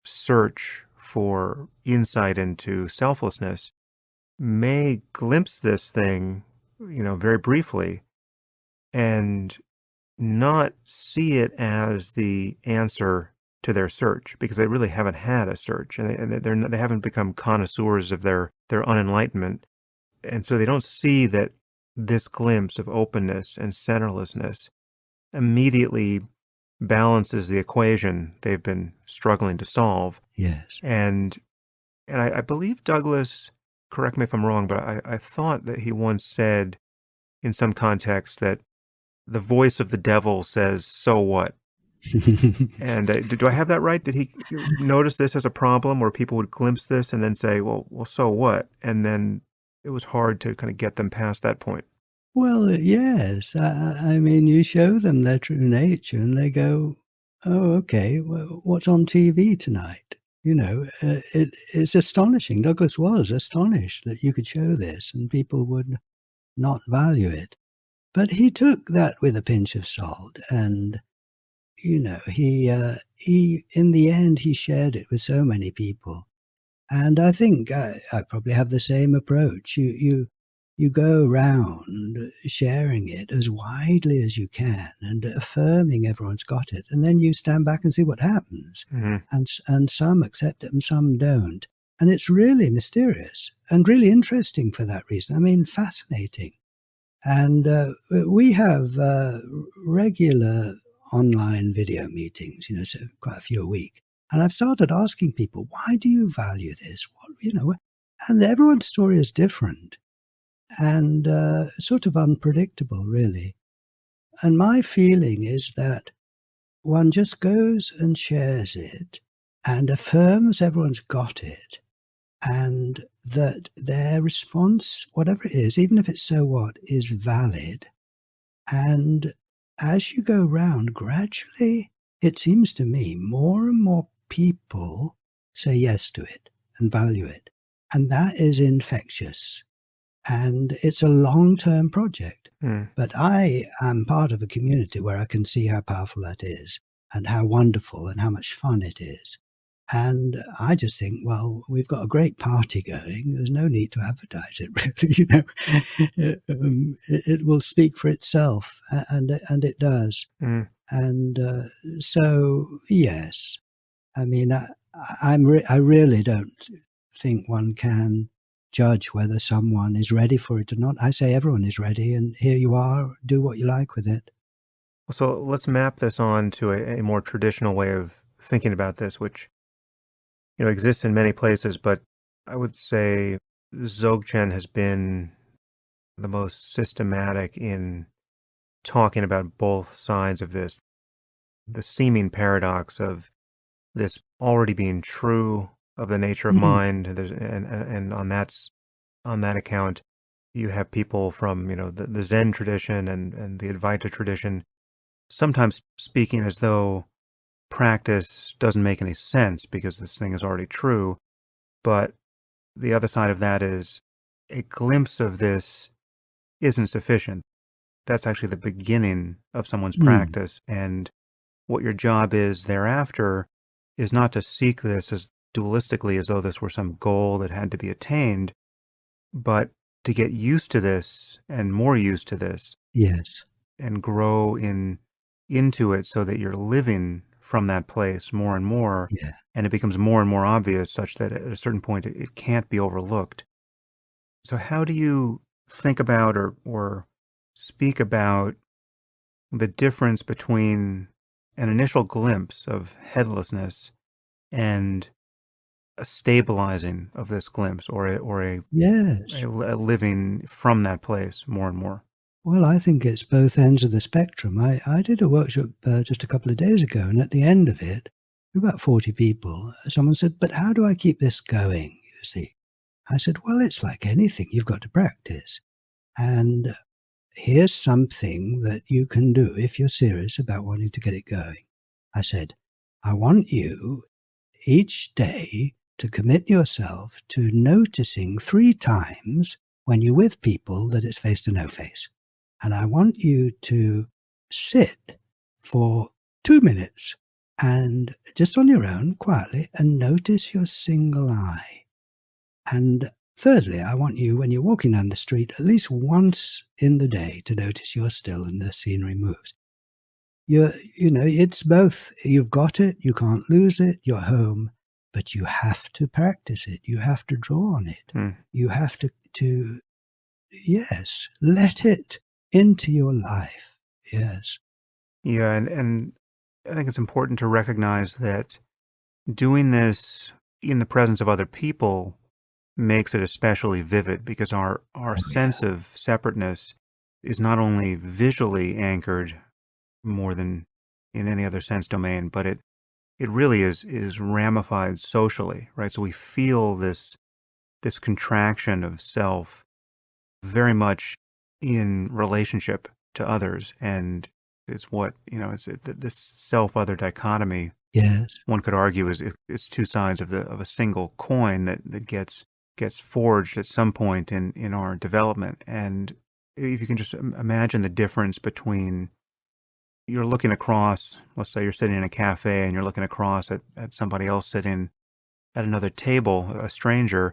A: search for insight into selflessness may glimpse this thing, very briefly and not see it as the answer to their search because they really haven't had a search they haven't become connoisseurs of their unenlightenment. And so they don't see that this glimpse of openness and centerlessness immediately balances the equation they've been struggling to solve.
B: Yes.
A: And I believe Douglas, correct me if I'm wrong, but I thought that he once said in some context that the voice of the devil says, "So what?" And do I have that right? Did he notice this as a problem where people would glimpse this and then say, well, so what? And then it was hard to kind of get them past that point.
B: Well, yes. I mean, you show them their true nature and they go, "Oh, okay, well, what's on TV tonight?" It's astonishing. Douglas was astonished that you could show this and people would not value it. But he took that with a pinch of salt and, he in the end, he shared it with so many people. And I think I probably have the same approach. You go around sharing it as widely as you can and affirming everyone's got it, and then you stand back and see what happens.
A: Hmm.
B: And some accept it and some don't. And it's really mysterious and really interesting for that reason. I mean, fascinating. And we have regular online video meetings, so quite a few a week. And I've started asking people, why do you value this? And everyone's story is different and sort of unpredictable, really. And my feeling is that one just goes and shares it and affirms everyone's got it and that their response, whatever it is, even if it's so what, is valid. And as you go round, gradually, it seems to me, more and more people say yes to it and value it. And that is infectious. And it's a long-term project.
A: Hmm.
B: But I am part of a community where I can see how powerful that is and how wonderful and how much fun it is. And I just think, well, we've got a great party going. There's no need to advertise it, really. It will speak for itself, and it does.
A: Hmm.
B: And so, yes, I mean, I really don't think one can judge whether someone is ready for it or not. I say everyone is ready, and here you are. Do what you like with it.
A: So let's map this on to a more traditional way of thinking about this, which, exists in many places, but I would say Dzogchen has been the most systematic in talking about both sides of this, the seeming paradox of this already being true of the nature of
B: Mm,
A: mind. And on that account, you have people from, the Zen tradition and the Advaita tradition, sometimes speaking as though practice doesn't make any sense because this thing is already true. But the other side of that is a glimpse of this isn't sufficient. That's actually the beginning of someone's
B: mm,
A: practice. And what your job is thereafter is not to seek this as dualistically as though this were some goal that had to be attained, but to get used to this and more used to this
B: yes.
A: and grow into it so that you're living from that place more and more,
B: Yeah.
A: and it becomes more and more obvious such that at a certain point it can't be overlooked. So how do you think about or speak about the difference between an initial glimpse of headlessness and a stabilizing of this glimpse, or
B: Yes.
A: a living from that place more and more.
B: Well, I think it's both ends of the spectrum. I did a workshop just a couple of days ago, and at the end of it, about 40 people, someone said, "But how do I keep this going?" You see, I said, "Well, it's like anything. You've got to practice. And here's something that you can do if you're serious about wanting to get it going." I said, "I want you each day to commit yourself to noticing 3 times when you're with people that it's face to no face. And I want you to sit for 2 minutes and just on your own, quietly, and notice your single eye. And thirdly, I want you, when you're walking down the street, at least once in the day to notice you're still and the scenery moves." It's both. You've got it, you can't lose it, you're home, but you have to practice it. You have to draw on it.
A: Hmm.
B: You have to yes, let it into your life. Yes.
A: Yeah, and I think it's important to recognize that doing this in the presence of other people makes it especially vivid, because our
B: Oh, yeah.
A: sense of separateness is not only visually anchored more than in any other sense domain, but it really is ramified socially, right? So we feel this contraction of self very much in relationship to others, and it's what this self-other dichotomy.
B: Yes.
A: One could argue it's two sides of a single coin that gets forged at some point in our development. And if you can just imagine the difference between, you're looking across, let's say you're sitting in a cafe and you're looking across at somebody else sitting at another table, a stranger,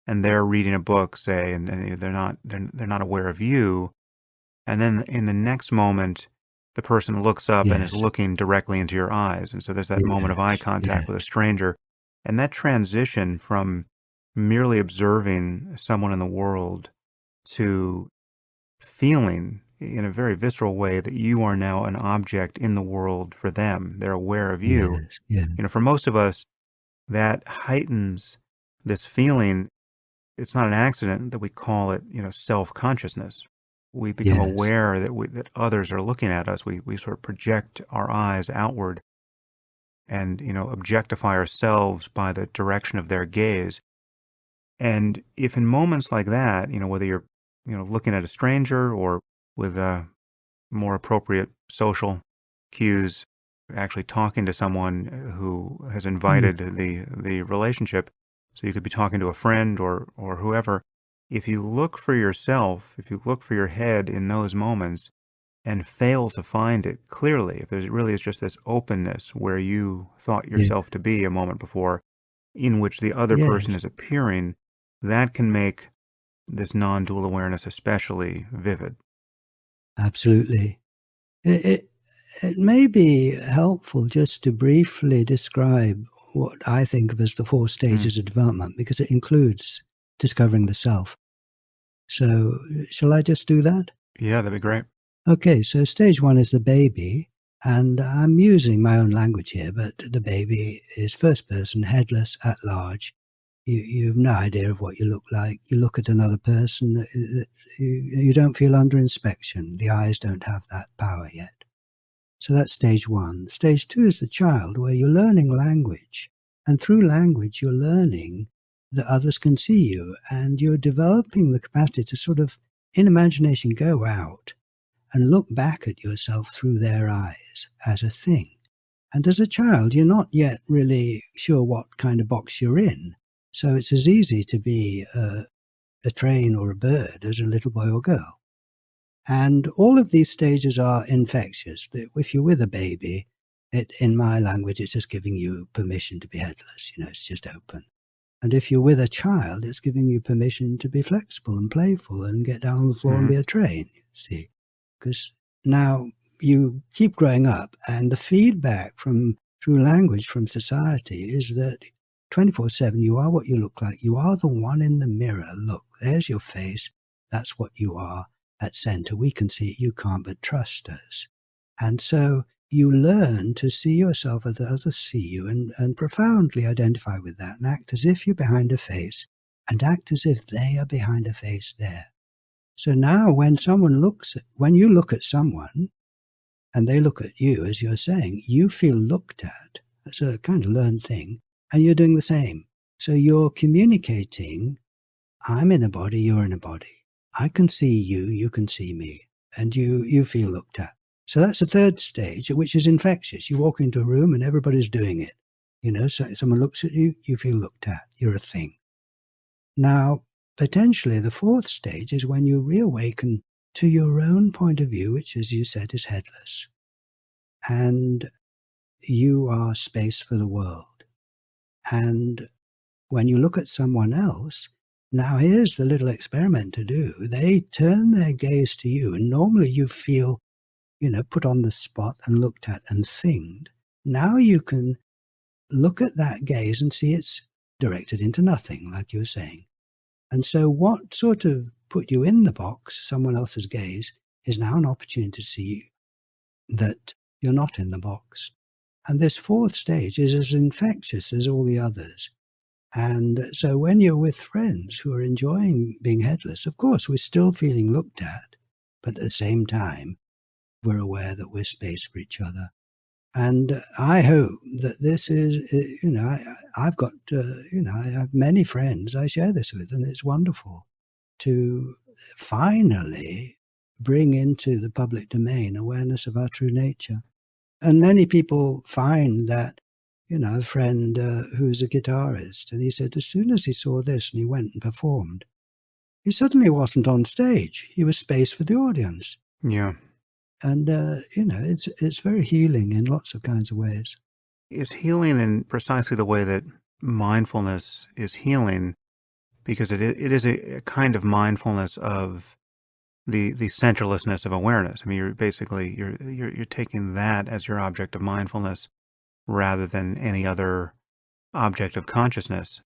A: and they're reading a book, say, and they're not aware of you. And then in the next moment, the person looks up and is
B: Yes.
A: looking directly into your eyes. And so there's that moment of eye
B: Yes.
A: contact
B: Yes.
A: with a stranger. And that transition from merely observing someone in the world to feeling in a very visceral way that you are now an object in the world for them. They're aware of you.
B: Yes. Yes.
A: For most of us, that heightens this feeling. It's not an accident that we call it, self-consciousness. We become
B: Yes.
A: aware that others are looking at us. We sort of project our eyes outward and, objectify ourselves by the direction of their gaze. And if in moments like that, whether you're, looking at a stranger or with more appropriate social cues, actually talking to someone who has
B: Mm.
A: invited the relationship. So you could be talking to a friend or whoever. If you look for yourself, if you look for your head in those moments and fail to find it clearly, if there really is just this openness where you thought
B: Yeah.
A: yourself to be a moment before, in which the other person
B: Yes.
A: is appearing, that can make this non-dual awareness especially vivid.
B: Absolutely. It may be helpful just to briefly describe what I think of as the 4
A: Mm.
B: stages of development, because it includes discovering the self. So, shall I just do that?
A: Yeah, that'd be great.
B: Okay, so stage 1 is the baby, and I'm using my own language here, but the baby is first person, headless, at large. You have no idea of what you look like. You look at another person, you don't feel under inspection. The eyes don't have that power yet. So that's stage 1. Stage 2 is the child, where you're learning language. And through language, you're learning that others can see you. And you're developing the capacity to sort of, in imagination, go out and look back at yourself through their eyes as a thing. And as a child, you're not yet really sure what kind of box you're in. So it's as easy to be a train or a bird as a little boy or girl. And all of these stages are infectious. If you're with a baby, in my language, it's just giving you permission to be headless. It's just open. And if you're with a child, it's giving you permission to be flexible and playful and get down on the floor and
A: Hmm.
B: be a train, see. Because now you keep growing up, and the feedback through language from society is that 24/7, you are what you look like. You are the one in the mirror. Look, there's your face. That's what you are at center. We can see it. You can't, but trust us. And so you learn to see yourself as others see you and profoundly identify with that and act as if you're behind a face and act as if they are behind a face there. So now when you look at someone and they look at you, as you're saying, you feel looked at. That's a kind of learned thing. And you're doing the same. So you're communicating, I'm in a body, you're in a body. I can see you, you can see me. And you feel looked at. So that's the third stage, which is infectious. You walk into a room and everybody's doing it. So someone looks at you, you feel looked at. You're a thing. Now, potentially the fourth stage is when you reawaken to your own point of view, which, as you said, is headless. And you are space for the world. And when you look at someone else, now here's the little experiment to do. They turn their gaze to you, and normally you feel, put on the spot and looked at and thinged. Now you can look at that gaze and see it's directed into nothing, like you were saying. And so what sort of put you in the box, someone else's gaze, is now an opportunity to see that you're not in the box. And this fourth stage is as infectious as all the others. And so when you're with friends who are enjoying being headless, of course, we're still feeling looked at, but at the same time, we're aware that we're space for each other. And I hope that this is, I've got, I have many friends I share this with, and it's wonderful to finally bring into the public domain awareness of our true nature. And many people find that, a friend who's a guitarist, and he said as soon as he saw this and he went and performed, he suddenly wasn't on stage. He was space for the audience.
A: Yeah.
B: And, it's very healing in lots of kinds of ways.
A: It's healing in precisely the way that mindfulness is healing, because it is a kind of mindfulness of the centerlessness of awareness. I mean, you're basically you're taking that as your object of mindfulness rather than any other object of consciousness.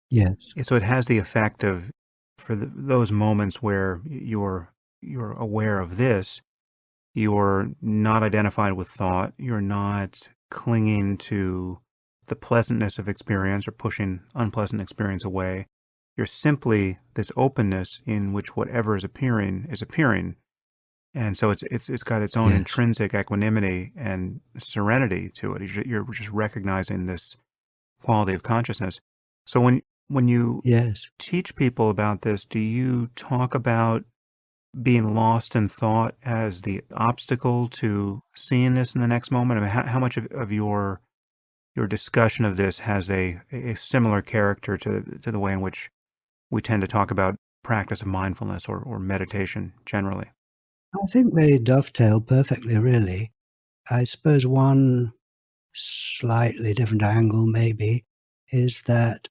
B: Yes.
A: So it has the effect of, for those moments where you're aware of this, you're not identified with thought. You're not clinging to the pleasantness of experience or pushing unpleasant experience away. You're simply this openness in which whatever is appearing is appearing. And so it's got its own
B: Yes.
A: intrinsic equanimity and serenity to it. You're just recognizing this quality of consciousness. So when you
B: Yes.
A: teach people about this, do you talk about being lost in thought as the obstacle to seeing this in the next moment? I mean, how much of your discussion of this has a similar character to the way in which we tend to talk about practice of mindfulness or meditation generally?
B: I think they dovetail perfectly, really. I suppose one slightly different angle maybe is that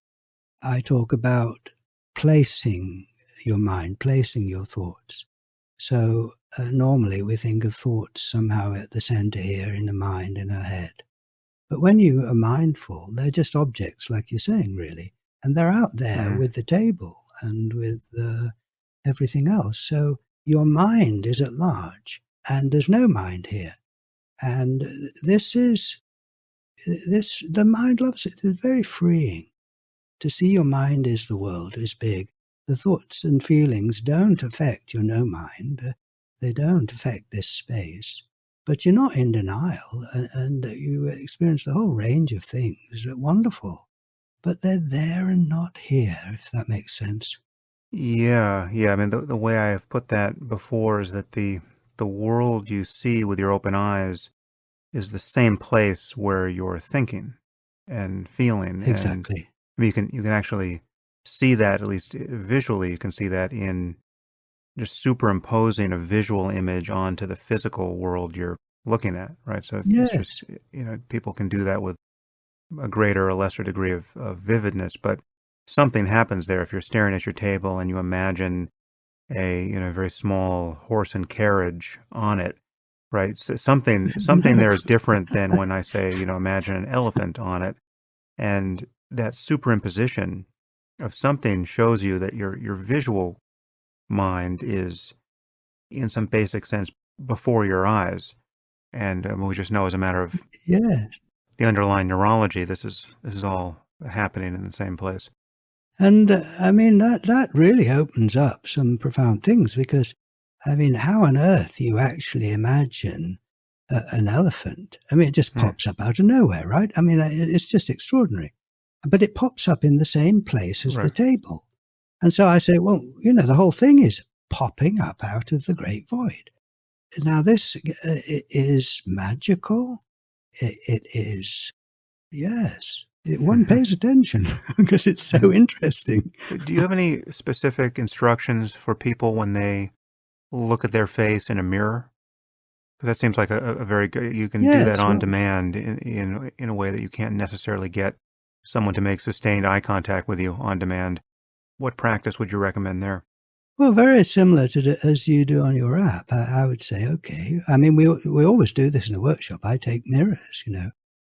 B: I talk about placing your mind, placing your thoughts. So normally we think of thoughts somehow at the center here in the mind, in our head. But when you are mindful, they're just objects, like you're saying, really. And they're out there
A: Mm.
B: with the table and with everything else. So your mind is at large, and there's no mind here. And the mind loves it. It's very freeing. To see your mind is the world, is big. The thoughts and feelings don't affect your no mind. They don't affect this space. But you're not in denial, and you experience the whole range of things. Wonderful. But they're there and not here, if that makes sense.
A: Yeah. I mean, the way I have put that before is that the world you see with your open eyes is the same place where you're thinking and feeling, and
B: Exactly.
A: I mean, you can actually see that, at least visually. You can see that in just superimposing a visual image onto the physical world you're looking at, right? So it's just,
B: Yes.
A: people can do that with a greater or lesser degree of vividness, but something happens there if you're staring at your table and you imagine a, very small horse and carriage on it, right? So something
B: No.
A: there is different than when I say, imagine an elephant on it. And that superimposition of something shows you that your visual mind is, in some basic sense, before your eyes. And we just know as a matter of
B: Yeah.
A: the underlying neurology, this is all happening in the same place.
B: And I mean, that really opens up some profound things because, I mean, how on earth you actually imagine an elephant? I mean, it just
A: Mm,
B: pops up out of nowhere, right? I mean, it's just extraordinary. But it pops up in the same place as the
A: right.
B: table. And so I say, well, the whole thing is popping up out of the great void. Now, this is magical. It is, yes. One pays attention because it's so
A: Mm.
B: interesting.
A: Do you have any specific instructions for people when they look at their face in a mirror? 'Cause that seems like a very good. You can do that
B: Yes,
A: on
B: well,
A: demand in a way that you can't necessarily get someone to make sustained eye contact with you on demand. What practice would you recommend there?
B: well, very similar to as you do on your app. I would say, okay. I mean, we always do this in a workshop. I take mirrors,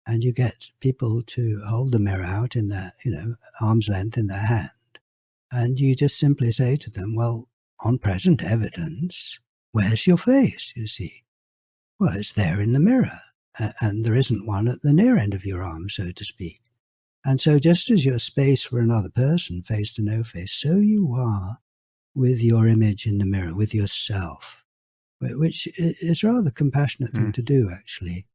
B: and you get people to hold the mirror out in their, arm's length in their hand. And you just simply say to them, well, on present evidence, where's your face, you see? Well, it's there in the mirror, and there isn't one at the near end of your arm, so to speak. And so just as you're space for another person, face to no face, so you are with your image in the mirror, with yourself, which is a rather compassionate thing
A: Mm,
B: to do, actually.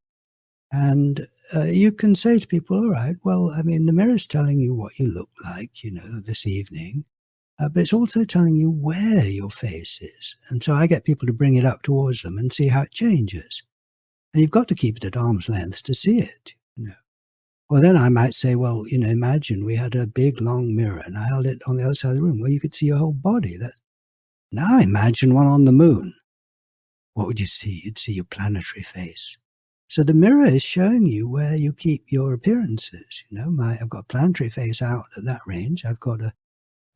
B: And you can say to people, all right, well, I mean, the mirror's telling you what you look like, this evening, but it's also telling you where your face is. And so I get people to bring it up towards them and see how it changes. And you've got to keep it at arm's length to see it. Well, then I might say, well, imagine we had a big, long mirror and I held it on the other side of the room where you could see your whole body. Now imagine one on the moon. What would you see? You'd see your planetary face. So the mirror is showing you where you keep your appearances. I've got a planetary face out at that range. I've got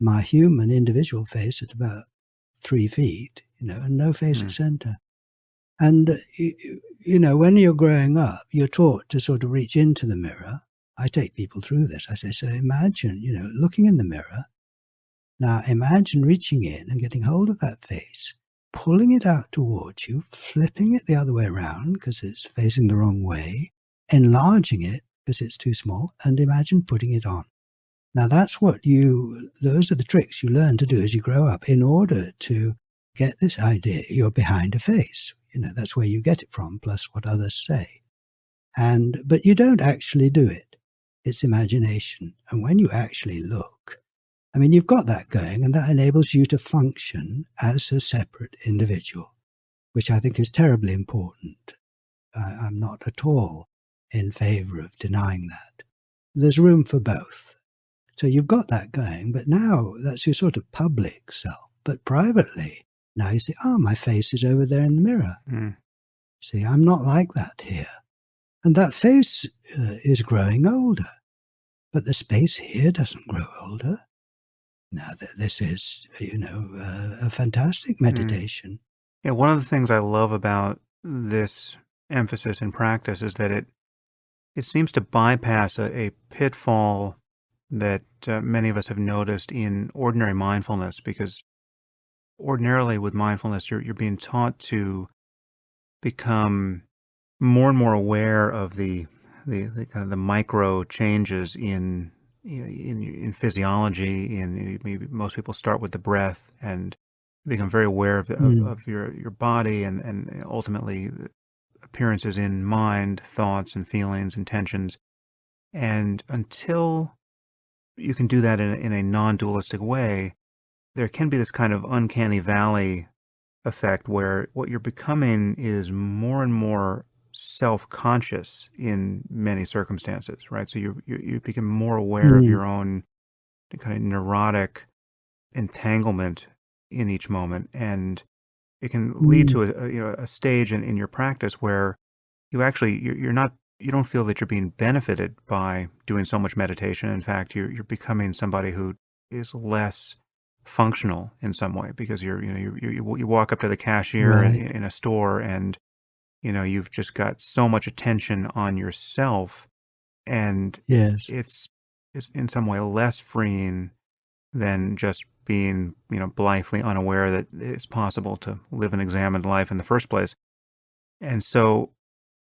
B: my human individual face at about 3 feet, and no face at
A: mm,
B: center. And, when you're growing up, you're taught to sort of reach into the mirror. I take people through this. I say, so imagine, looking in the mirror. Now imagine reaching in and getting hold of that face, pulling it out towards you, flipping it the other way around because it's facing the wrong way, enlarging it because it's too small, and imagine putting it on. Now those are the tricks you learn to do as you grow up in order to get this idea you're behind a face. That's where you get it from, plus what others say. But you don't actually do it. It's imagination. And when you actually look, I mean, you've got that going, and that enables you to function as a separate individual, which I think is terribly important. I'm not at all in favor of denying that. There's room for both. So you've got that going, but now that's your sort of public self. But privately, now you say, oh, my face is over there in the mirror.
A: mm.
B: See, I'm not like that here. And that face is growing older, but the space here doesn't grow older. Now, this is, a fantastic
A: Mm.
B: meditation.
A: Yeah, one of the things I love about this emphasis in practice is that it seems to bypass a pitfall that many of us have noticed in ordinary mindfulness, because ordinarily with mindfulness, you're being taught to become more and more aware of the kind of the micro changes in physiology. In maybe most people start with the breath and become very aware
B: Mm,
A: of your body and ultimately appearances in mind, thoughts and feelings, intentions. And until you can do that in a non-dualistic way, there can be this kind of uncanny valley effect where what you're becoming is more and more self-conscious in many circumstances, right? So you become more aware of
B: mm,
A: your own kind of neurotic entanglement in each moment, and it can lead
B: mm,
A: to a stage in your practice where you're not, you don't feel that you're being benefited by doing so much meditation. In fact, you're becoming somebody who is less functional in some way, because you walk up to the cashier
B: right.
A: in a store, and you've just got so much attention on yourself, and
B: Yes.
A: it's in some way less freeing than just being blithely unaware that it's possible to live an examined life in the first place. And so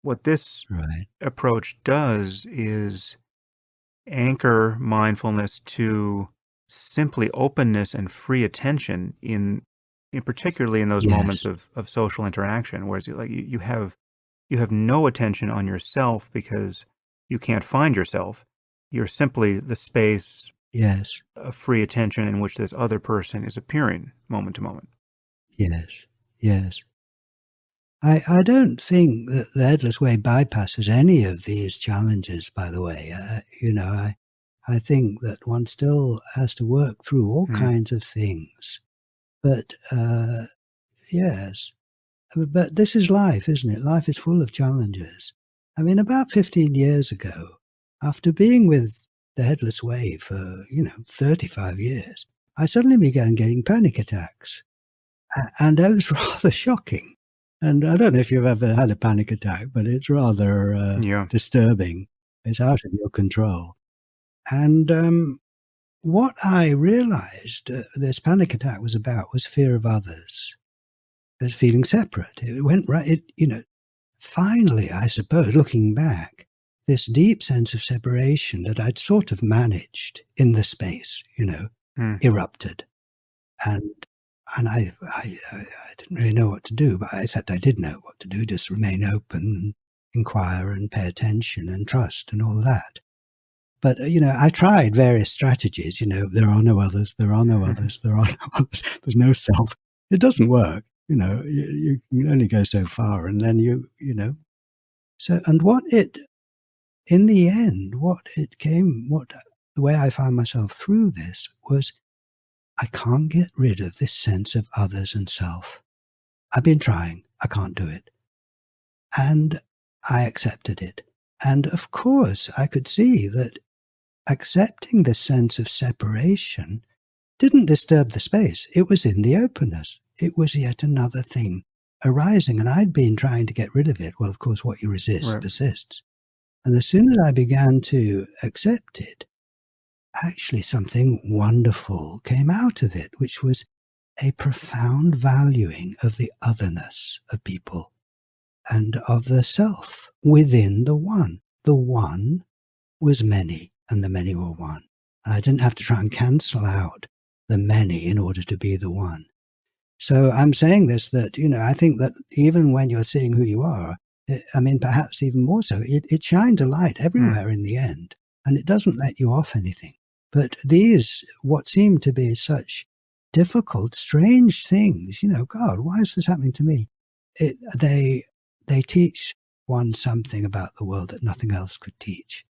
A: What this
B: Right.
A: approach does is anchor mindfulness to simply openness and free attention in particularly in those moments
B: Yes.
A: of social interaction, whereas you have no attention on yourself because you can't find yourself. You're simply the space
B: Yes.
A: of free attention in which this other person is appearing moment to moment.
B: Yes. Yes. I don't think that the Headless Way bypasses any of these challenges, by the way. I think that one still has to work through all
A: Hmm.
B: kinds of things. But yes, but this is life, isn't it? Life is full of challenges. I mean, about 15 years ago, after being with the Headless Way for, 35 years, I suddenly began getting panic attacks. And that was rather shocking. And I don't know if you've ever had a panic attack, but it's rather
A: Yeah.
B: disturbing. It's out of your control. And what I realized this panic attack was about was fear of others. It was feeling separate. It went right, finally, I suppose, looking back, this deep sense of separation that I'd sort of managed in the space,
A: Hmm.
B: erupted. And I didn't really know what to do, but except I did know what to do, just remain open and inquire and pay attention and trust and all that. But, I tried various strategies, there are no others, there are no others, there are no others, there's no self. It doesn't work, you can only go so far and then So, and in the end, the way I found myself through this was I can't get rid of this sense of others and self. I've been trying. I can't do it. And I accepted it. And of course, I could see that accepting this sense of separation didn't disturb the space. It was in the openness. It was yet another thing arising. And I'd been trying to get rid of it. Well, of course, what you resist
A: Right.
B: persists. And as soon as I began to accept it, actually something wonderful came out of it, which was a profound valuing of the otherness of people and of the self within the one. The one was many, and the many were one. I didn't have to try and cancel out the many in order to be the one. So I'm saying this that, I think that even when you're seeing who you are, perhaps even more so, it shines a light
A: Hmm.
B: everywhere in the end, and it doesn't let you off anything. But these, what seem to be such difficult, strange things, God, why is this happening to me? They teach one something about the world that nothing else could teach.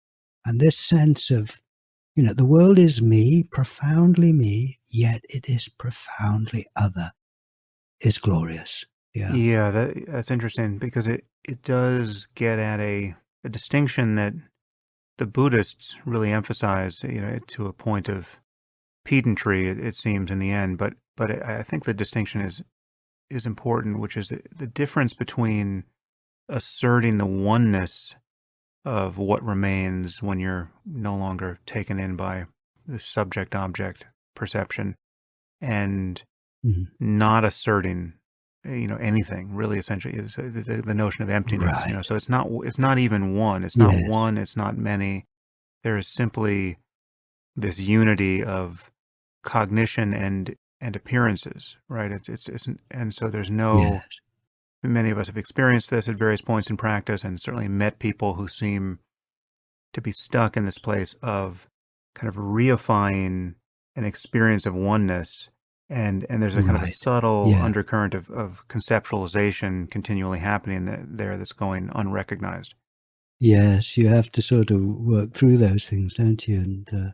B: And this sense of, the world is me, profoundly me, yet it is profoundly other, is glorious. Yeah.
A: Yeah, that's interesting because it does get at a distinction that the Buddhists really emphasize, to a point of pedantry, it seems in the end. But I think the distinction is important, which is the difference between asserting the oneness of what remains when you're no longer taken in by the subject-object perception and
B: Mhm.
A: not asserting anything really essentially is the notion of emptiness,
B: Right.
A: so it's not even one,
B: Yes.
A: it's not many. There is simply this unity of cognition and appearances, right? It's and so there's no
B: Yes.
A: many of us have experienced this at various points in practice and certainly met people who seem to be stuck in this place of kind of reifying an experience of oneness, and there's a kind of a
B: Right.
A: subtle
B: Yeah.
A: undercurrent of conceptualization continually happening there that's going unrecognized.
B: Yes. You have to sort of work through those things, don't you? And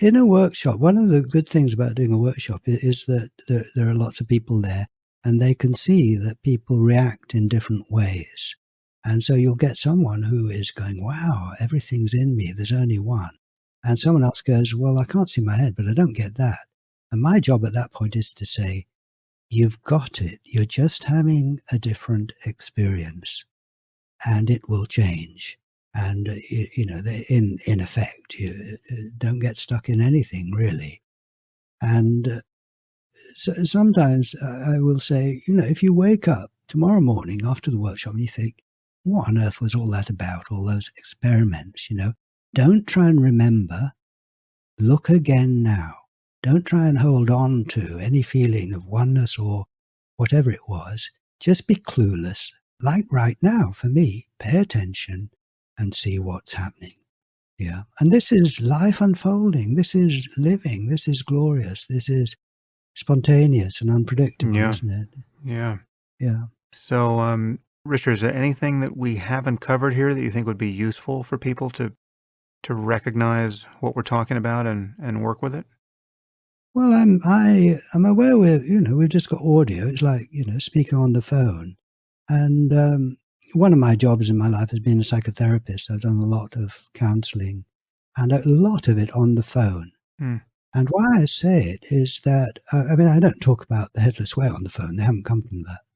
B: in a workshop, one of the good things about doing a workshop is that there are lots of people there, and they can see that people react in different ways. And so you'll get someone who is going, wow, everything's in me, there's only one. And someone else goes, well, I can't see my head, but I don't get that. And my job at that point is to say, you've got it. You're just having a different experience, and it will change. And in effect, you don't get stuck in anything really. And sometimes I will say, if you wake up tomorrow morning after the workshop and you think, what on earth was all that about, all those experiments, Don't try and remember. Look again now. Don't try and hold on to any feeling of oneness or whatever it was. Just be clueless, like right now for me. Pay attention and see what's happening. Yeah. And this is life unfolding. This is living. This is glorious. This is spontaneous and unpredictable,
A: Yeah.
B: isn't it?
A: Yeah.
B: Yeah.
A: So, Richard, is there anything that we haven't covered here that you think would be useful for people to recognize what we're talking about and work with it?
B: Well, I'm aware we've just got audio. It's like, speaking on the phone. And one of my jobs in my life has been a psychotherapist. I've done a lot of counseling and a lot of it on the phone.
A: Hmm.
B: And why I say it is that, I don't talk about the headless way on the phone. They haven't come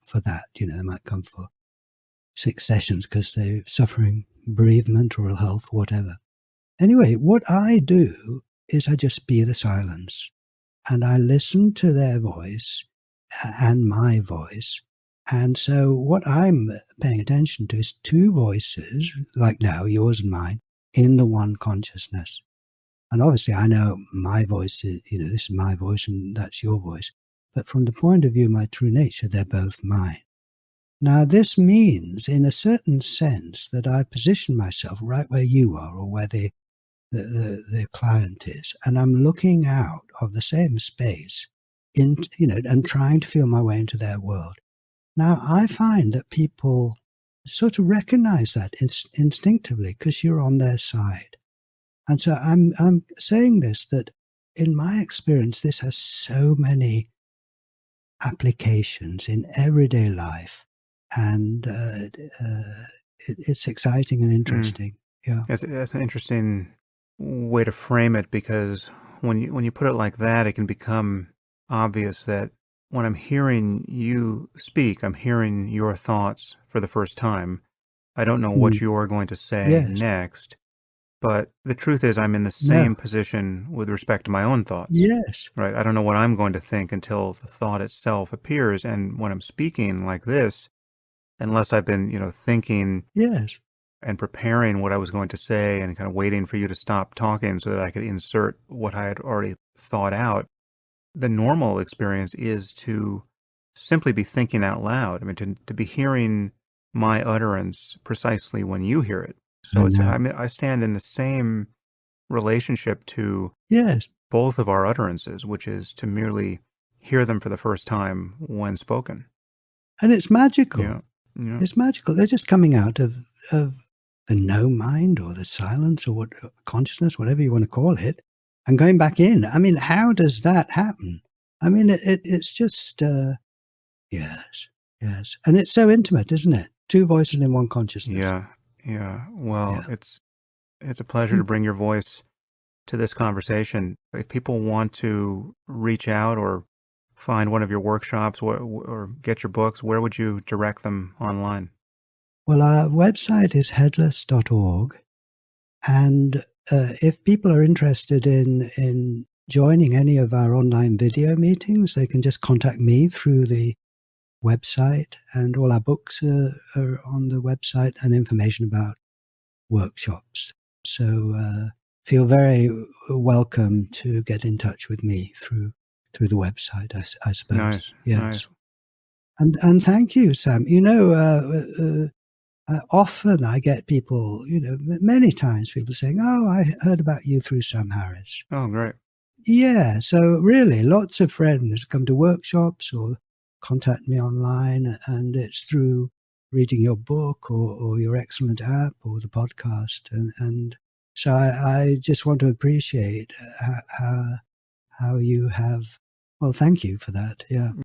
B: for that. They might come for 6 sessions because they're suffering bereavement or ill health, whatever. Anyway, what I do is I just be the silence and I listen to their voice and my voice. And so what I'm paying attention to is 2 voices, like now, yours and mine, in the one consciousness. And obviously I know my voice is, this is my voice and that's your voice. But from the point of view of my true nature, they're both mine. Now, this means, in a certain sense, that I position myself right where you are or where the client is, and I'm looking out of the same space and trying to feel my way into their world. Now, I find that people sort of recognize that instinctively because you're on their side. And so I'm saying this, that in my experience, this has so many applications in everyday life, and it's exciting and interesting. Yeah.
A: That's an interesting way to frame it, because when you put it like that, it can become obvious that when I'm hearing you speak, I'm hearing your thoughts for the first time. I don't know what
B: Mm.
A: you're going to say
B: Yes.
A: next, but the truth is I'm in the
B: No.
A: same position with respect to my own thoughts.
B: Yes.
A: Right? I don't know what I'm going to think until the thought itself appears. And when I'm speaking like this, unless I've been, thinking
B: Yes.
A: and preparing what I was going to say and kind of waiting for you to stop talking so that I could insert what I had already thought out, the normal experience is to simply be thinking out loud. I mean, to be hearing my utterance precisely when you hear it. So I stand in the same relationship to
B: Yes.
A: both of our utterances, which is to merely hear them for the first time when spoken.
B: And it's magical.
A: Yeah. Yeah.
B: It's magical. They're just coming out of the no mind or the silence or consciousness, whatever you want to call it, and going back in. I mean, how does that happen? I mean, it's just, yes. And it's so intimate, isn't it? 2 voices in one consciousness.
A: Yeah. Yeah. Well,
B: Yeah.
A: it's a pleasure to bring your voice to this conversation. If people want to reach out or find one of your workshops or get your books, where would you direct them online?
B: Well, our website is headless.org. And if people are interested in joining any of our online video meetings, they can just contact me through the website, and all our books are on the website and information about workshops. So feel very welcome to get in touch with me through the website, I suppose.
A: Nice.
B: Yes.
A: Nice.
B: And thank you, Sam. Often I get people, many times people saying, "Oh, I heard about you through Sam Harris."
A: Oh, great.
B: Yeah, so really, lots of friends come to workshops or contact me online, and it's through reading your book or your excellent app or the podcast. And so I just want to appreciate how you have, well, thank you for that. Yeah.